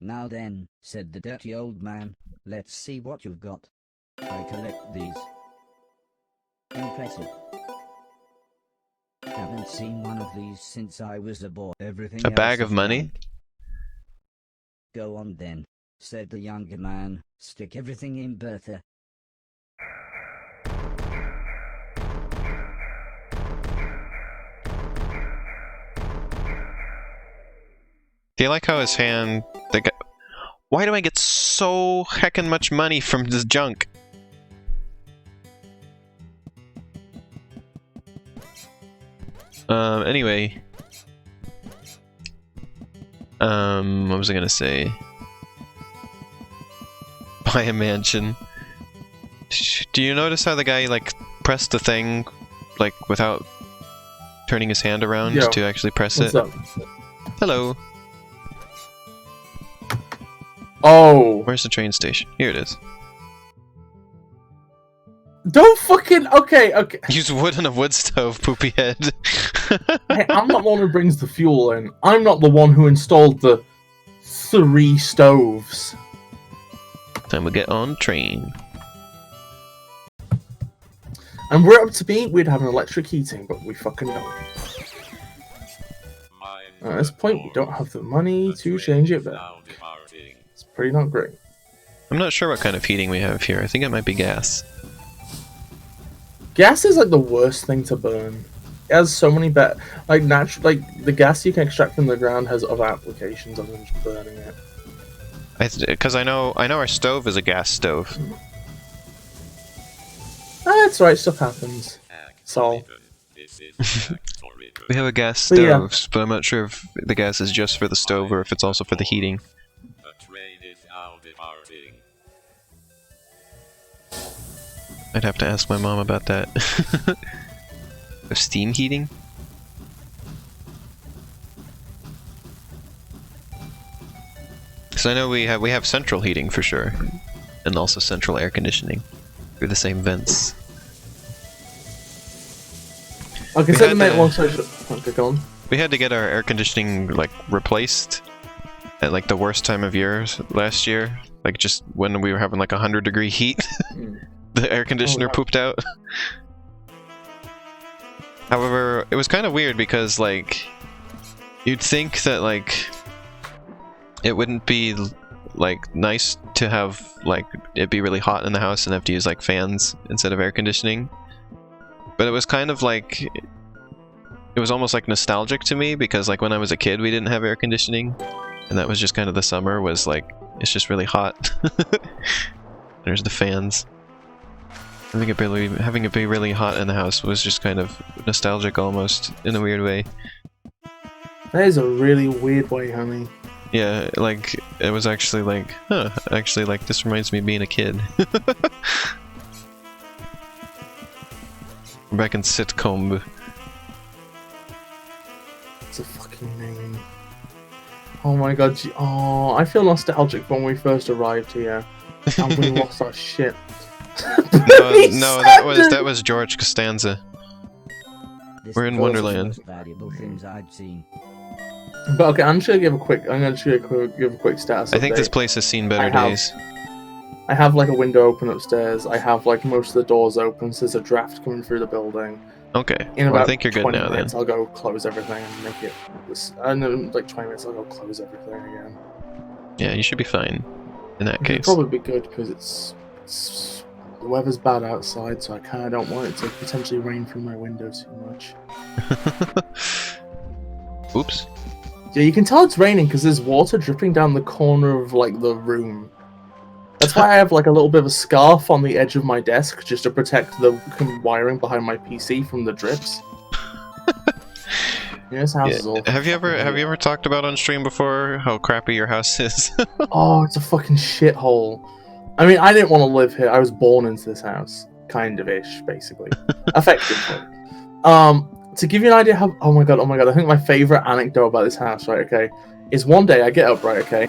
Now then, said the dirty old man, let's see what you've got. I collect these. Impressive. Haven't seen one of these since I was a boy. Everything A bag else of money? blank. Go on then, said the younger man. Stick everything in, Bertha. Do you like how his hand... Why do I get so heckin' much money from this junk? Anyway. What was I gonna say? Buy a mansion. Do you notice how the guy, like, pressed the thing, like, without turning his hand around to actually press What's it? up? Hello. Oh. Where's the train station? Here it is. Don't fucking... Okay. Use wood on a wood stove, poopy head. Hey, I'm not the one who brings the fuel in. I'm not the one who installed the 3 stoves. Time we get on train. And we're up to be, we'd have an electric heating, but we fucking don't. At this point, we don't have the money to change it back. It's pretty not great. I'm not sure what kind of heating we have here. I think it might be gas. Gas is like the worst thing to burn. It has so many better, like natural, like the gas you can extract from the ground has other applications other than just burning it. Because I know our stove is a gas stove. That's right, stuff happens. So We have a gas But yeah. stove, but I'm not sure if the gas is just for the stove or if it's also for the heating. I'd have to ask my mom about that. Of steam heating? So I know we have central heating for sure, and also central air conditioning through the same vents. okay, We so had the main to- alongside. Okay, go on. We had to get our air conditioning like replaced at like the worst time of year last year, like just when we were having like 100-degree heat. The air conditioner wow. pooped out. However, it was kind of weird because like you'd think that like it wouldn't be like nice to have like it be really hot in the house and have to use like fans instead of air conditioning. But it was kind of like it was almost like nostalgic to me because like when I was a kid we didn't have air conditioning and that was just kind of the summer was like it's just really hot. There's the fans. Having it be really hot in the house was just kind of nostalgic almost in a weird way. That is a really weird way, honey. Yeah, like it was actually like, huh, actually like this reminds me of being a kid. We're back in Sitcombe. It's a fucking name. Oh my god. Oh, I feel nostalgic when we first arrived here. And we lost our shit. No, that was George Costanza. This We're in was Wonderland. The most valuable things I'd seen. But okay, I'm just gonna give a quick. Give a quick status. I think update. this place has seen better days. I have like a window open upstairs. I have like most of the doors open, so there's a draft coming through the building. Okay. In Well, about I think you're good 20 now minutes, then. I'll go close everything and make it. And in like 20 minutes, I'll go close everything again. Yeah, you should be fine in that It'll case. probably be good because it's the weather's bad outside, so I kind of don't want it to potentially rain through my window too much. Oops. Yeah, you can tell it's raining because there's water dripping down the corner of like the room. That's why I have like a little bit of a scarf on the edge of my desk just to protect the wiring behind my PC from the drips. Yeah, this house is awful. Have you ever talked about on stream before how crappy your house is? Oh, it's a fucking shithole. I mean, I didn't want to live here. I was born into this house, kind of ish, basically, effectively. To give you an idea how, oh my god, I think my favorite anecdote about this house, right? Okay, is one day I get up, right? Okay,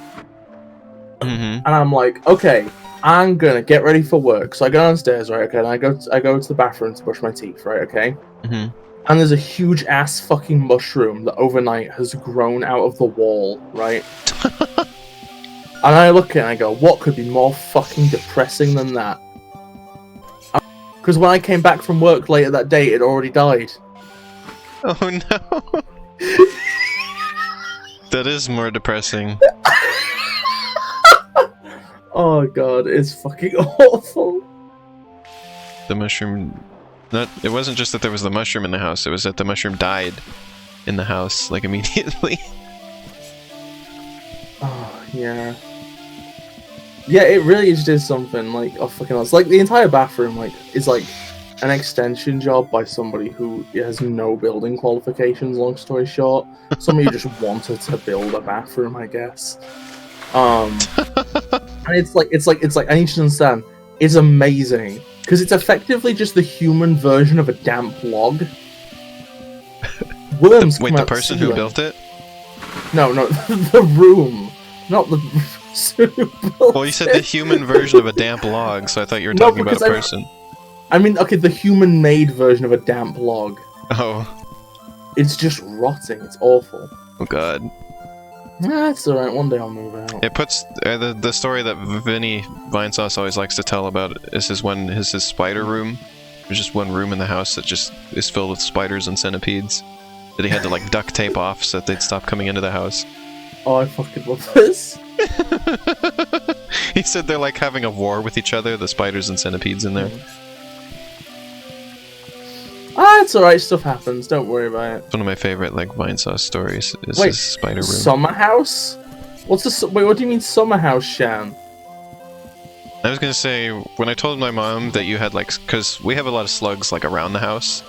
Mm-hmm. and I'm like, okay, I'm gonna get ready for work. So I go downstairs, right? Okay, and I go to the bathroom to brush my teeth, right? Okay, Mm-hmm. and there's a huge ass fucking mushroom that overnight has grown out of the wall, right? And I look at it and I go, what could be more fucking depressing than that? Because when I came back from work later that day, it already died. Oh no. That is more depressing. Oh god, it's fucking awful. The mushroom... It wasn't just that there was the mushroom in the house, it was that the mushroom died in the house, like, immediately. Oh, yeah. Yeah, it really just is something, like, oh fucking else. Like, the entire bathroom, like, is like an extension job by somebody who has no building qualifications, long story short. Somebody who just wanted to build a bathroom, I guess. And it's like, I need you to understand, it's amazing. Because it's effectively just the human version of a damp log. Worms Wait, come the out person who ceiling. built it? No, the room. Not the person who built Well, you said the human version of a damp log, so I thought you were No, talking about a because person. I mean, okay, the human-made version of a damp log. Oh. It's just rotting. It's awful. Oh god. That's alright. One day I'll move out. It puts the story that Vinny Vinesauce always likes to tell about is his spider room. There's just one room in the house that just is filled with spiders and centipedes that he had to like duct tape off so that they'd stop coming into the house. Oh, I fucking love this. He said they're like having a war with each other, the spiders and centipedes in there. It's alright. Stuff happens. Don't worry about it. It's one of my favorite like Vinesauce stories is Wait, his spider room. Summer house? Wait, what do you mean summer house, Shan? I was gonna say, when I told my mom that you had like, because we have a lot of slugs like around the house,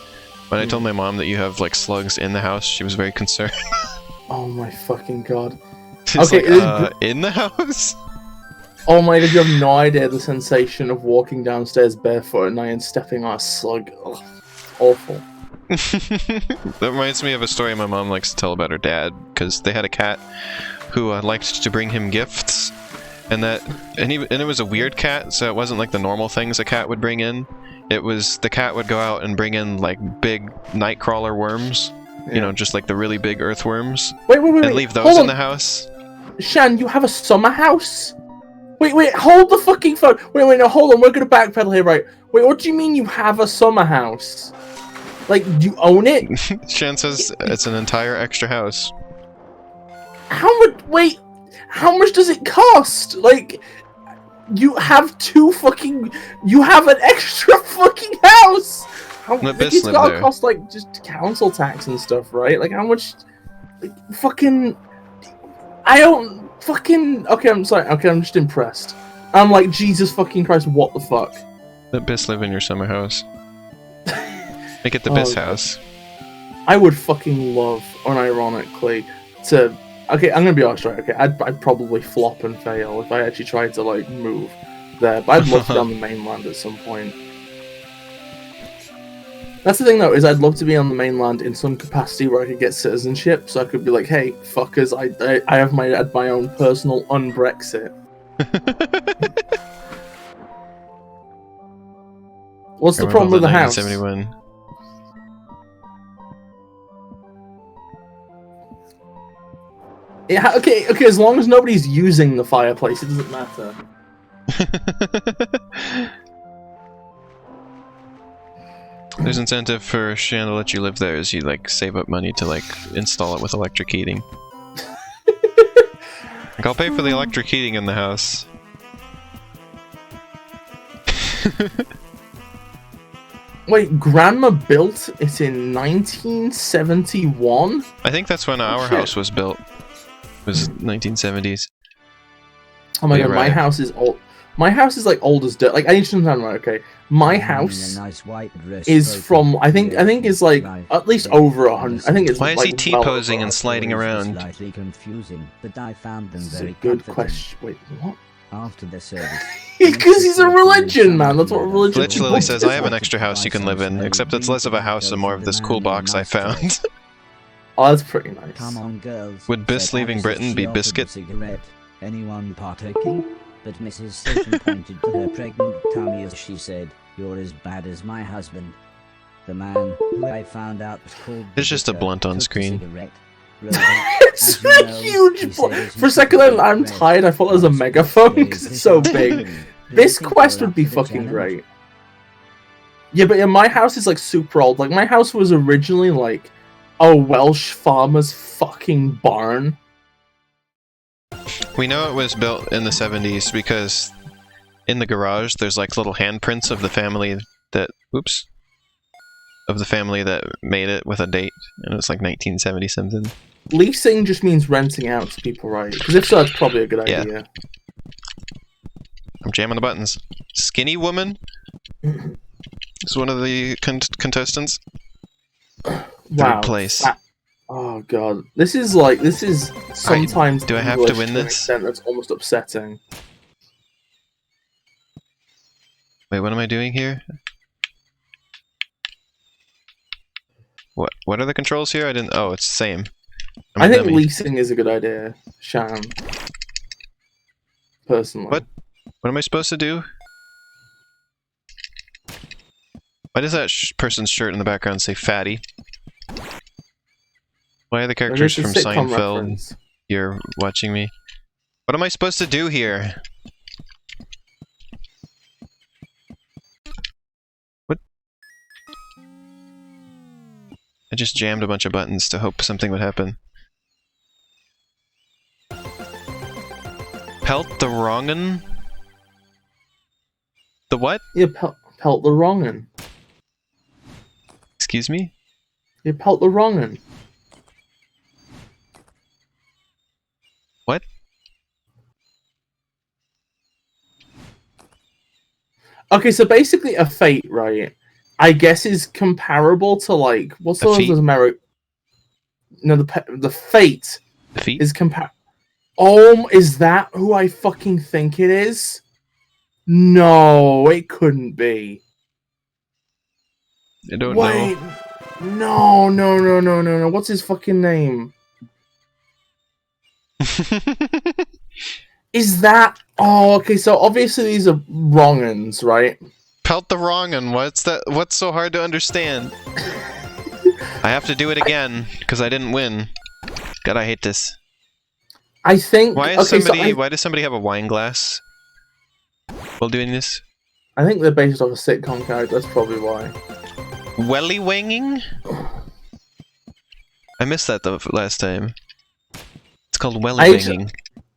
when I told my mom that you have like slugs in the house, she was very concerned. Oh my fucking god. She's Okay, like, in the house? Oh my god, you have no idea the sensation of walking downstairs barefoot at night and stepping on a slug. Ugh, awful. That reminds me of a story my mom likes to tell about her dad, because they had a cat who liked to bring him gifts, and it was a weird cat, so it wasn't like the normal things a cat would bring in. It was, the cat would go out and bring in like big nightcrawler worms, you know, just like the really big earthworms, Wait, and leave those in the house. Shan, you have a summer house? Wait, hold the fucking phone. Wait, no, hold on, we're gonna backpedal here, right? Wait, what do you mean you have a summer house? Like, you own it? Shan says it's an entire extra house. How much does it cost? Like, you have you have an extra fucking house! It's gotta cost, like, just council tax and stuff, right? Like, how much, like, fucking, okay, I'm sorry, okay, I'm just impressed. I'm like, Jesus fucking Christ, what the fuck? Let Biss live in your summer house. Make it the Biss house. I would fucking love, unironically, to... Okay, I'm gonna be honest, right? Okay, I'd probably flop and fail if I actually tried to, like, move there. But I'd love to be on the mainland at some point. That's the thing, though, is I'd love to be on the mainland in some capacity where I could get citizenship, so I could be like, hey, fuckers, I have my own personal un-Brexit. What's the problem with the house? 1971. Yeah, okay, as long as nobody's using the fireplace, it doesn't matter. There's incentive for Shan to let you live there as you like save up money to like install it with electric heating. Like, I'll pay for the electric heating in the house. Wait, Grandma built it in 1971? I think that's when our house was built. It was 1970s. Oh my Yeah, god, right. my house is old. My house is like old as dirt. Like, I need to understand, right? Okay, my house is from I think it's like at least over 100. I think it's. Why is like, he T-posing and sliding around? Slightly confusing, but I found them That's a very good comforting. question. Wait, what? After the service. Because he's a religion, man. That's what religion. Glitch Lily says, I have an extra house you can live in, except it's less of a house and more of this cool box I found. Oh, that's pretty nice. Come on, girls. Would Bis said leaving Alice Britain as be she offered biscuit? the cigarette. Anyone partaking? But Mrs. Satan pointed to her pregnant tummy as she said, "You're as bad as my husband." The man, who I found out was called... There's just a blunt on took the screen. cigarette, wrote it, It's "As you a know," he huge. said as he For a second, took the I'm cigarette, tired. I thought it was a megaphone because it's so big. "Do you This think quest you're would up be for the fucking challenge?" great. Yeah, but yeah, my house is like super old. Like, my house was originally like a Welsh farmer's fucking barn. We know it was built in the 70s because in the garage there's like little handprints of the family that made it with a date, and it's like 1970 something. Leasing just means renting out to people, right? Because if so, that's probably a good Yeah. idea. I'm jamming the buttons. Skinny woman is one of the contestants. Wow. Third place. Oh god, this is sometimes. do I have to English win an this? extent that's almost upsetting. Wait, what am I doing here? What are the controls here? I didn't. Oh, it's the same. I think dummy. leasing is a good idea, Shan. Personally. What? What am I supposed to do? Why does that person's shirt in the background say fatty? Why are the characters Maybe from it's a sitcom Seinfeld reference. here watching me? What am I supposed to do here? What? I just jammed a bunch of buttons to hope something would happen. Pelt the wrong'un? The what? You pelt the wrong'un. Excuse me? You pelt the wrong'un. What? Okay, so basically a fate, right? I guess is comparable to like what's A feat? those American? No, the fate The feet? is Oh, is that who I fucking think it is? No, it couldn't be. I don't Wait, know. no. What's his fucking name? Is that? Oh, okay. So obviously these are wrong'uns, right? Pelt the wrong'un. What's that? What's so hard to understand? I have to do it again because I didn't win. God, I hate this. I think. Why is Why does somebody have a wine glass while doing this? I think they're based off a sitcom character. That's probably why. Welly winging? I missed that the last time. It's called welly winging.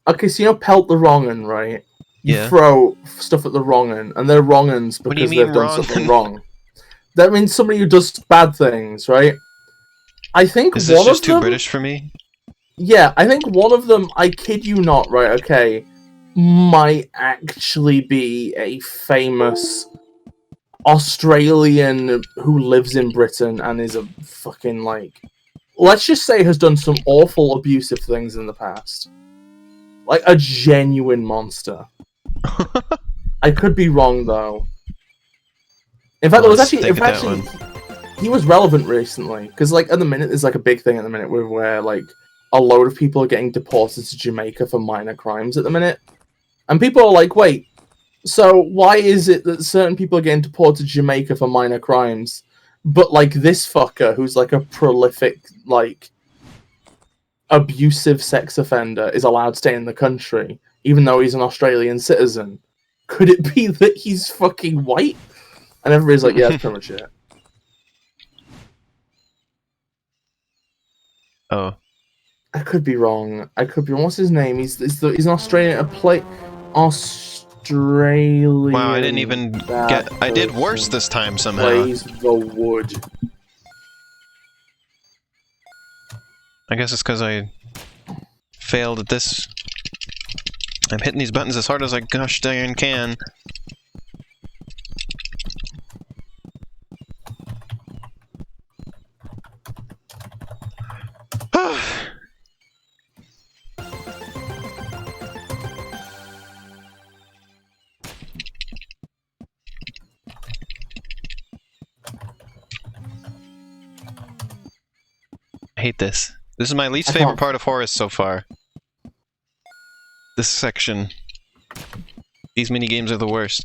Okay, so you know, pelt the wrong'un, right? You Yeah. throw stuff at the wrong'un, and they're wrong'uns What do you because mean they've done wrong? something wrong. That means somebody who does bad things, right? I think Is this one just of too them. British for me? Yeah, I think one of them. I kid you not, right? Okay, might actually be a famous Australian who lives in Britain and is a fucking like. Let's just say has done some awful abusive things in the past. Like a genuine monster. I could be wrong though. In fact, Well, there was let's actually, think of that one. he was relevant recently because, like, at the minute, there's like a big thing at the minute where like a load of people are getting deported to Jamaica for minor crimes at the minute, and people are like, wait, so why is it that certain people are getting deported to Jamaica for minor crimes, but like this fucker who's like a prolific like abusive sex offender is allowed to stay in the country even though he's an Australian citizen? Could it be that he's fucking white? And everybody's like, yeah, that's pretty much it. Oh. I could be wrong. What's his name? He's an Australian. Australian. Wow, I didn't even get. I did worse this time somehow. Plays the wood. I guess it's because I failed at this. I'm hitting these buttons as hard as I gosh dang can. I hate this. This is my least favorite part of Horace so far. This section. These minigames are the worst.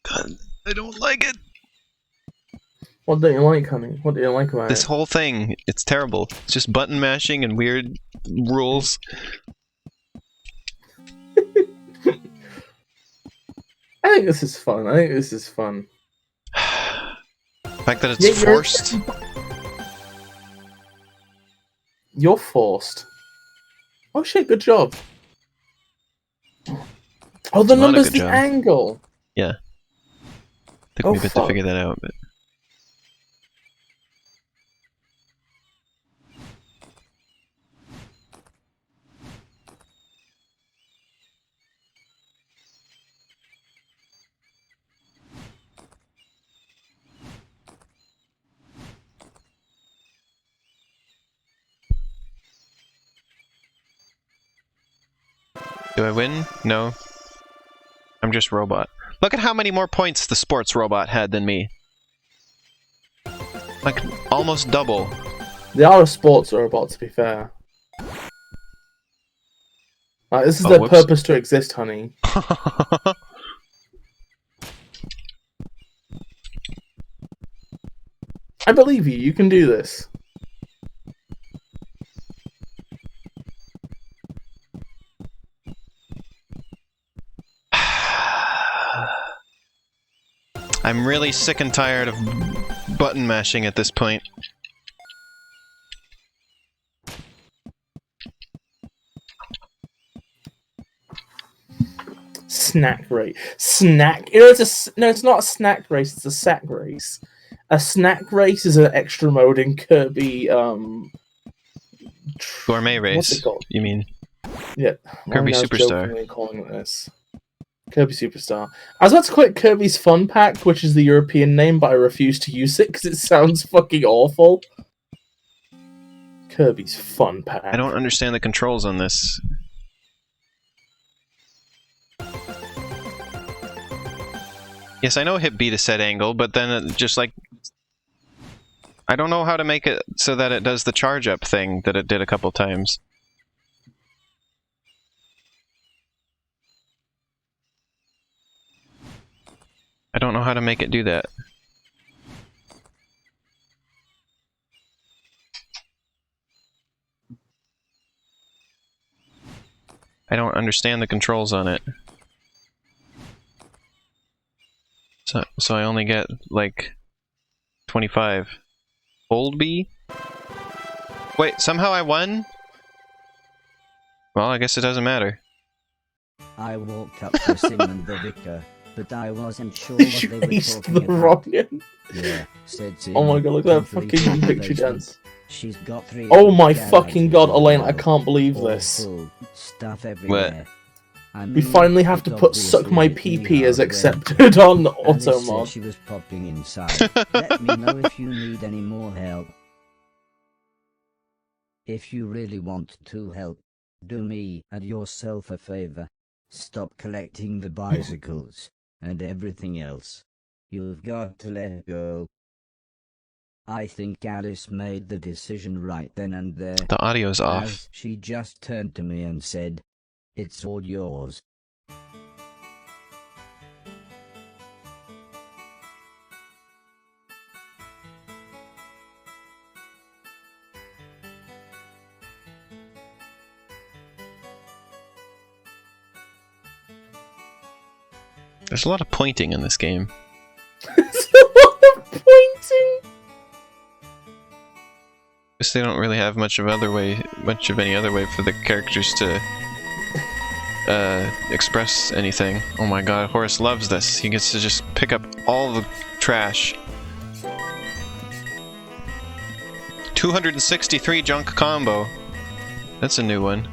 God, I don't like it. What don't you like, honey? What do you like about This it? whole thing, it's terrible. It's just button mashing and weird rules. I think this is fun. The fact that it's forced. You're forced. Oh shit, good job. Oh, the number's the angle. Yeah. Took me a bit to figure that out, but... Do I win? No. I'm just robot. Look at how many more points the sports robot had than me. Like, almost double. They are a sports robot, to be fair. Like, this is their purpose to exist, honey. I believe you. You can do this. I'm really sick and tired of button mashing at this point. Snack race. Snack. You know, no, it's not a snack race. It's a sack race. A snack race is an extra mode in Kirby. Gourmet race. What's it called? You mean? Yeah. Kirby Superstar. Calling it this. Kirby Superstar. I was about to call it Kirby's Fun Pack, which is the European name, but I refuse to use it because it sounds fucking awful. Kirby's Fun Pack. I don't understand the controls on this. Yes, I know hit B to set angle, but then it just like... I don't know how to make it so that it does the charge up thing that it did a couple times. I don't know how to make it do that. I don't understand the controls on it. So I only get, like, 25. Hold B? Wait, somehow I won? Well, I guess it doesn't matter. I walked up to Simon the vicar, but I wasn't sure what they were talking about. Rocket. Yeah, said Sim. Oh my god, look at that fucking victory dance. She's got 3. Oh my fucking god, Elaine, I can't believe this. Stuff everywhere. We finally have to put "suck my pee-pee" as accepted on auto-mod. She was popping inside. Let me know if you need any more help. If you really want to help, do me and yourself a favor. Stop collecting the bicycles and everything else. You've got to let it go. I think Alice made the decision right then and there. The audio's off. As she just turned to me and said, "It's all yours." There's a lot of pointing in this game. It's a lot of pointing. Guess they don't really have much of any other way for the characters to express anything. Oh my god, Horace loves this. He gets to just pick up all the trash. 263 junk combo. That's a new one.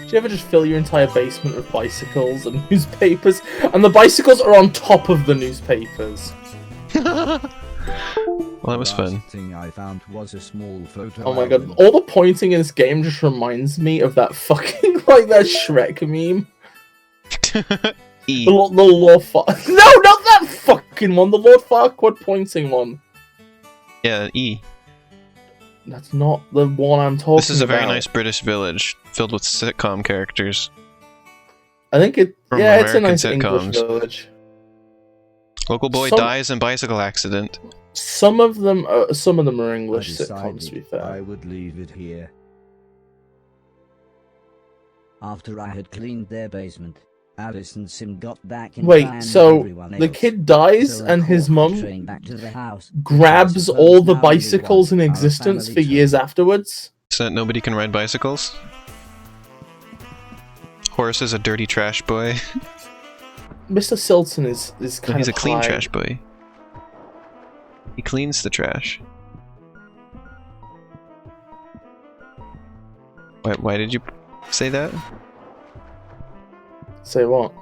Do you ever just fill your entire basement with bicycles and newspapers? And the bicycles are on top of the newspapers. Well, that was fun. Last thing I found was a small photo. Oh my god, all the pointing in this game just reminds me of that fucking, like, that Shrek meme. E. The Lord Farquaad. No, not that fucking one! The Lord Farquaad pointing one. Yeah, E. That's not the one I'm talking about. This is a very nice British village, filled with sitcom characters. I think it... From yeah, it's a American nice English sitcoms. village. Local boy dies in bicycle accident. Some of them are I English sitcoms, decided to be fair. I would leave it here. After I had cleaned their basement, Alice and Sim got back in Wait, time with so everyone the else. kid dies So I and his caught the mum train back to the house, grabs which I all suppose the now really bicycles in was our existence for family years tree. afterwards? So that nobody can ride bicycles? Horace is a dirty trash boy. Mr. Silton is No, kind he's of a clean high. trash boy. He cleans the trash. Why did you say that? Say what?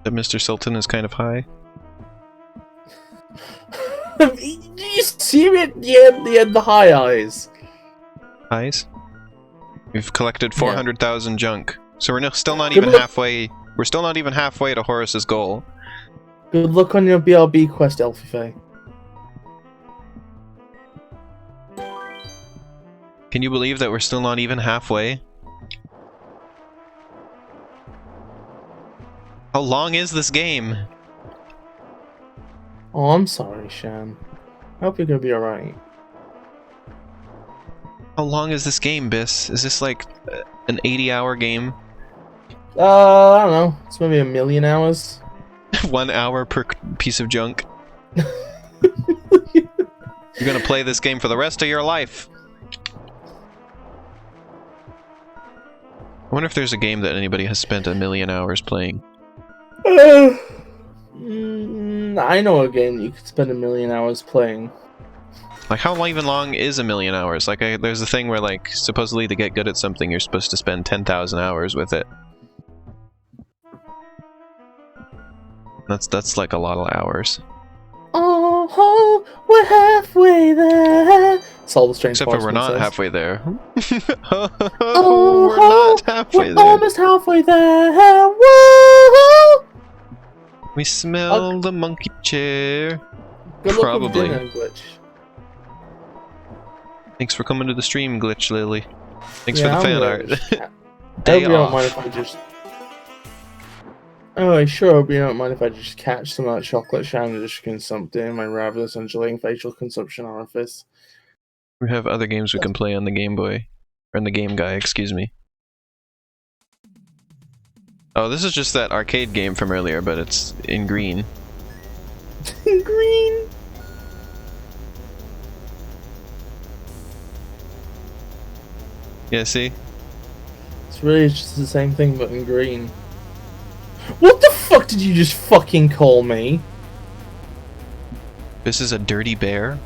That Mr. Sultan is kind of high? You see it? Yeah, the high eyes. Highs? We've collected 400,000 junk. So we're still not Good even luck. halfway. We're still not even halfway to Horace's goal. Good luck on your BRB quest, Elfie Faye. Can you believe that we're still not even halfway? How long is this game? Oh, I'm sorry, Shan. I hope you're gonna be alright. How long is this game, Bis? Is this like an 80-hour game? I don't know. It's maybe 1,000,000 hours. 1 hour per piece of junk? You're gonna play this game for the rest of your life. I wonder if there's a game that anybody has spent 1,000,000 hours playing. I know a game that you could spend 1,000,000 hours playing. Like, how even long is 1,000,000 hours? Like, there's a thing where, like, supposedly to get good at something, you're supposed to spend 10,000 hours with it. That's like a lot of hours. Oh, we're halfway there. It's all the strange. Except for we're not says. halfway there. Oh, we're not halfway we're there. almost halfway there. Whoa! We smell the monkey chair. Good luck Probably. with dinner, Glitch. Thanks for coming to the stream, Glitch Lily. Thanks Yeah, for the I'm fan gonna art. just- I Day hope you don't off. mind if I just. Oh, I sure hope you don't mind if I just catch some of that chocolate Shan and just consumed in my ravenous undulating facial consumption orifice. We have other games we can play on the Game Boy. Or on the Game Guy, excuse me. Oh, this is just that arcade game from earlier, but it's in green. Green. Yeah, see? It's really just the same thing, but in green. What the fuck did you just fucking call me? This is a dirty bear?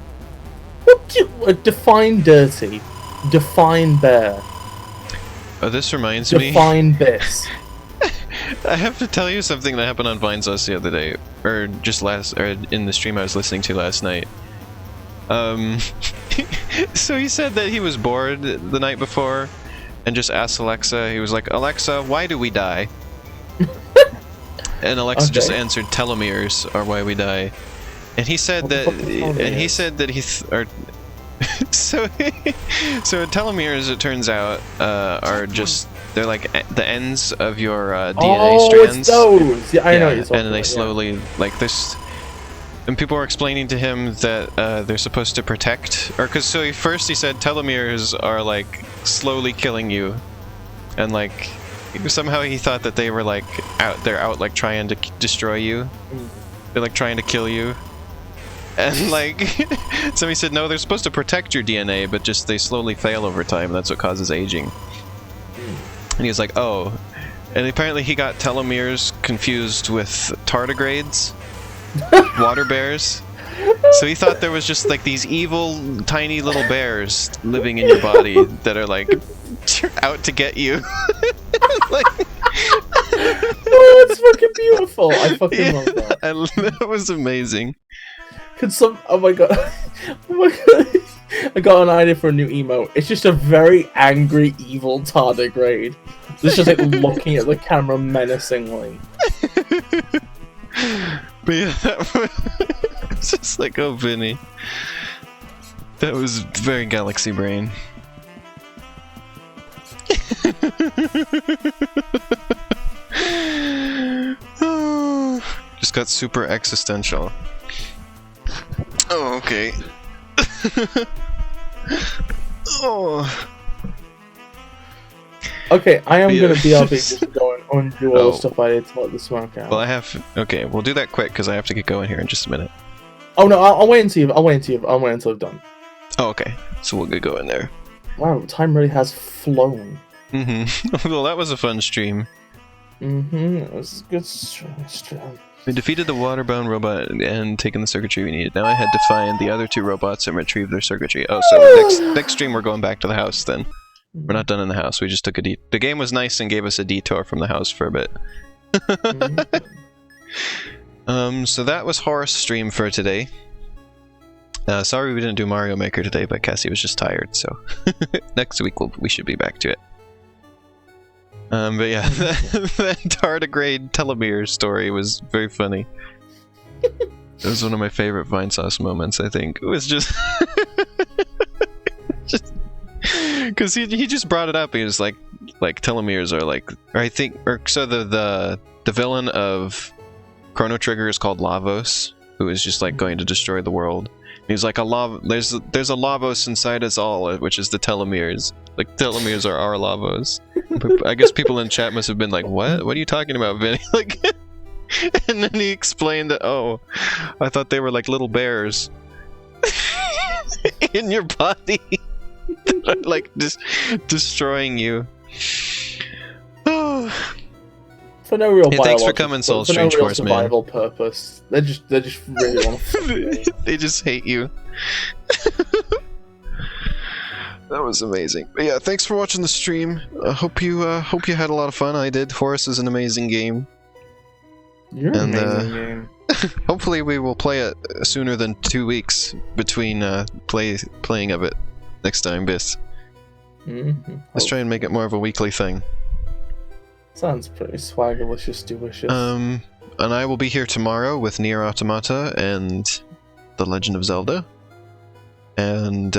What do you, define dirty. Define bear. Oh, this reminds me. Define this. I have to tell you something that happened on Vinesauce the other day. Or just in the stream I was listening to last night. So he said that he was bored the night before, and just asked Alexa. He was like, "Alexa, why do we die?" And Alexa just answered, "Telomeres are why we die." And he said that, so telomeres, it turns out, are just, they're like the ends of your DNA strands. Oh, it's those! Yeah, I know what you're talking and they about, slowly, like this, and people were explaining to him that they're supposed to protect, or because first he said telomeres are like slowly killing you, and like somehow he thought that they were like they're out like trying to destroy you, they're like trying to kill you. And like, so he said, no, they're supposed to protect your DNA, but just they slowly fail over time, and that's what causes aging. And he was like, oh. And apparently he got telomeres confused with tardigrades, water bears. So he thought there was just like these evil, tiny little bears living in your body that are like out to get you. Like, oh, that's fucking beautiful. I fucking love that. That was amazing. Oh my god. Oh my god. I got an idea for a new emote. It's just a very angry, evil tardigrade. It's just like looking at the camera menacingly. But yeah, it's just like, oh, Vinny. That was very Galaxy Brain. Just got super existential. Oh, okay. Oh. Okay, I am gonna BRB just go and undo all the stuff I did to let the smoke out. Well, I have. Okay, we'll do that quick because I have to get going here in just a minute. Oh no, I'll wait until I've done. Oh, okay. So we'll get going there. Wow, time really has flown. Well, that was a fun stream. It was a good stream. We defeated the water-bound robot and taken the circuitry we needed. Now I had to find the other 2 robots and retrieve their circuitry. Oh, so next stream we're going back to the house then. We're not done in the house. We just took a the game was nice and gave us a detour from the house for a bit. So that was Horace stream for today. Sorry we didn't do Mario Maker today, but Cassie was just tired, so next week we should be back to it. But yeah, that tardigrade telomere story was very funny. It was one of my favorite Vinesauce moments, I think. It was just... Because he just brought it up. He was like telomeres are like... So the villain of Chrono Trigger is called Lavos, who is just like going to destroy the world. And he's like, there's a Lavos inside us all, which is the telomeres. Like, telomeres are our Lavos. I guess people in chat must have been like, what? What are you talking about, Vinny? Like, and then he explained that, oh, I thought they were like little bears in your body. Like, just destroying you. For no real thanks for coming, Soul Strange Force, man. Survival purpose. They just really want to. They just hate you. That was amazing. But yeah, thanks for watching the stream. I hope you had a lot of fun. I did. Horace is an amazing game. You're an amazing game. Hopefully we will play it sooner than 2 weeks between playing of it next time, Bis. Let's try and make it more of a weekly thing. Sounds pretty swaggerlicious, delicious. And I will be here tomorrow with Nier Automata and The Legend of Zelda. And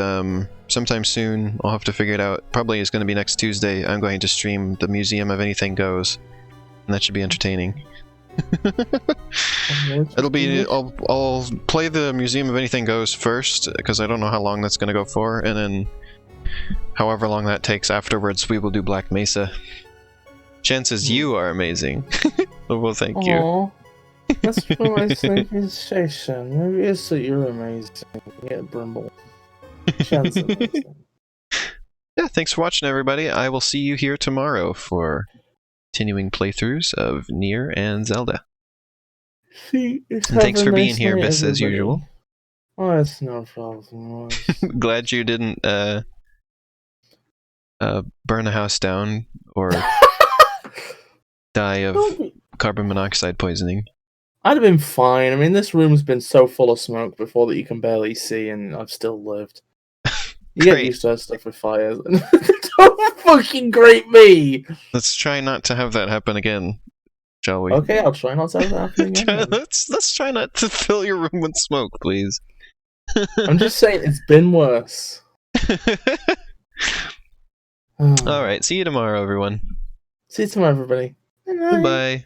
sometime soon, I'll have to figure it out. Probably it's going to be next Tuesday. I'm going to stream the Museum of Anything Goes, and that should be entertaining. It'll be. I'll play the Museum of Anything Goes first because I don't know how long that's going to go for, and then however long that takes afterwards, we will do Black Mesa. Chances you are amazing. Well, thank you. That's for my station. Maybe it's that you're amazing. Yeah, Brimble. Chances amazing. Yeah, thanks for watching, everybody. I will see you here tomorrow for continuing playthroughs of Nier and Zelda. And thanks for being here, Bis, as usual. Oh, it's no problem. Glad you didn't burn a house down or die of carbon monoxide poisoning. I'd have been fine. I mean, this room's been so full of smoke before that you can barely see, and I've still lived. You get used to that stuff with fires. Don't fucking grate me! Let's try not to have that happen again, shall we? Okay, I'll try not to have that happen again. then. Let's try not to fill your room with smoke, please. I'm just saying, it's been worse. Alright, see you tomorrow, everyone. See you tomorrow, everybody. Good night. Goodbye.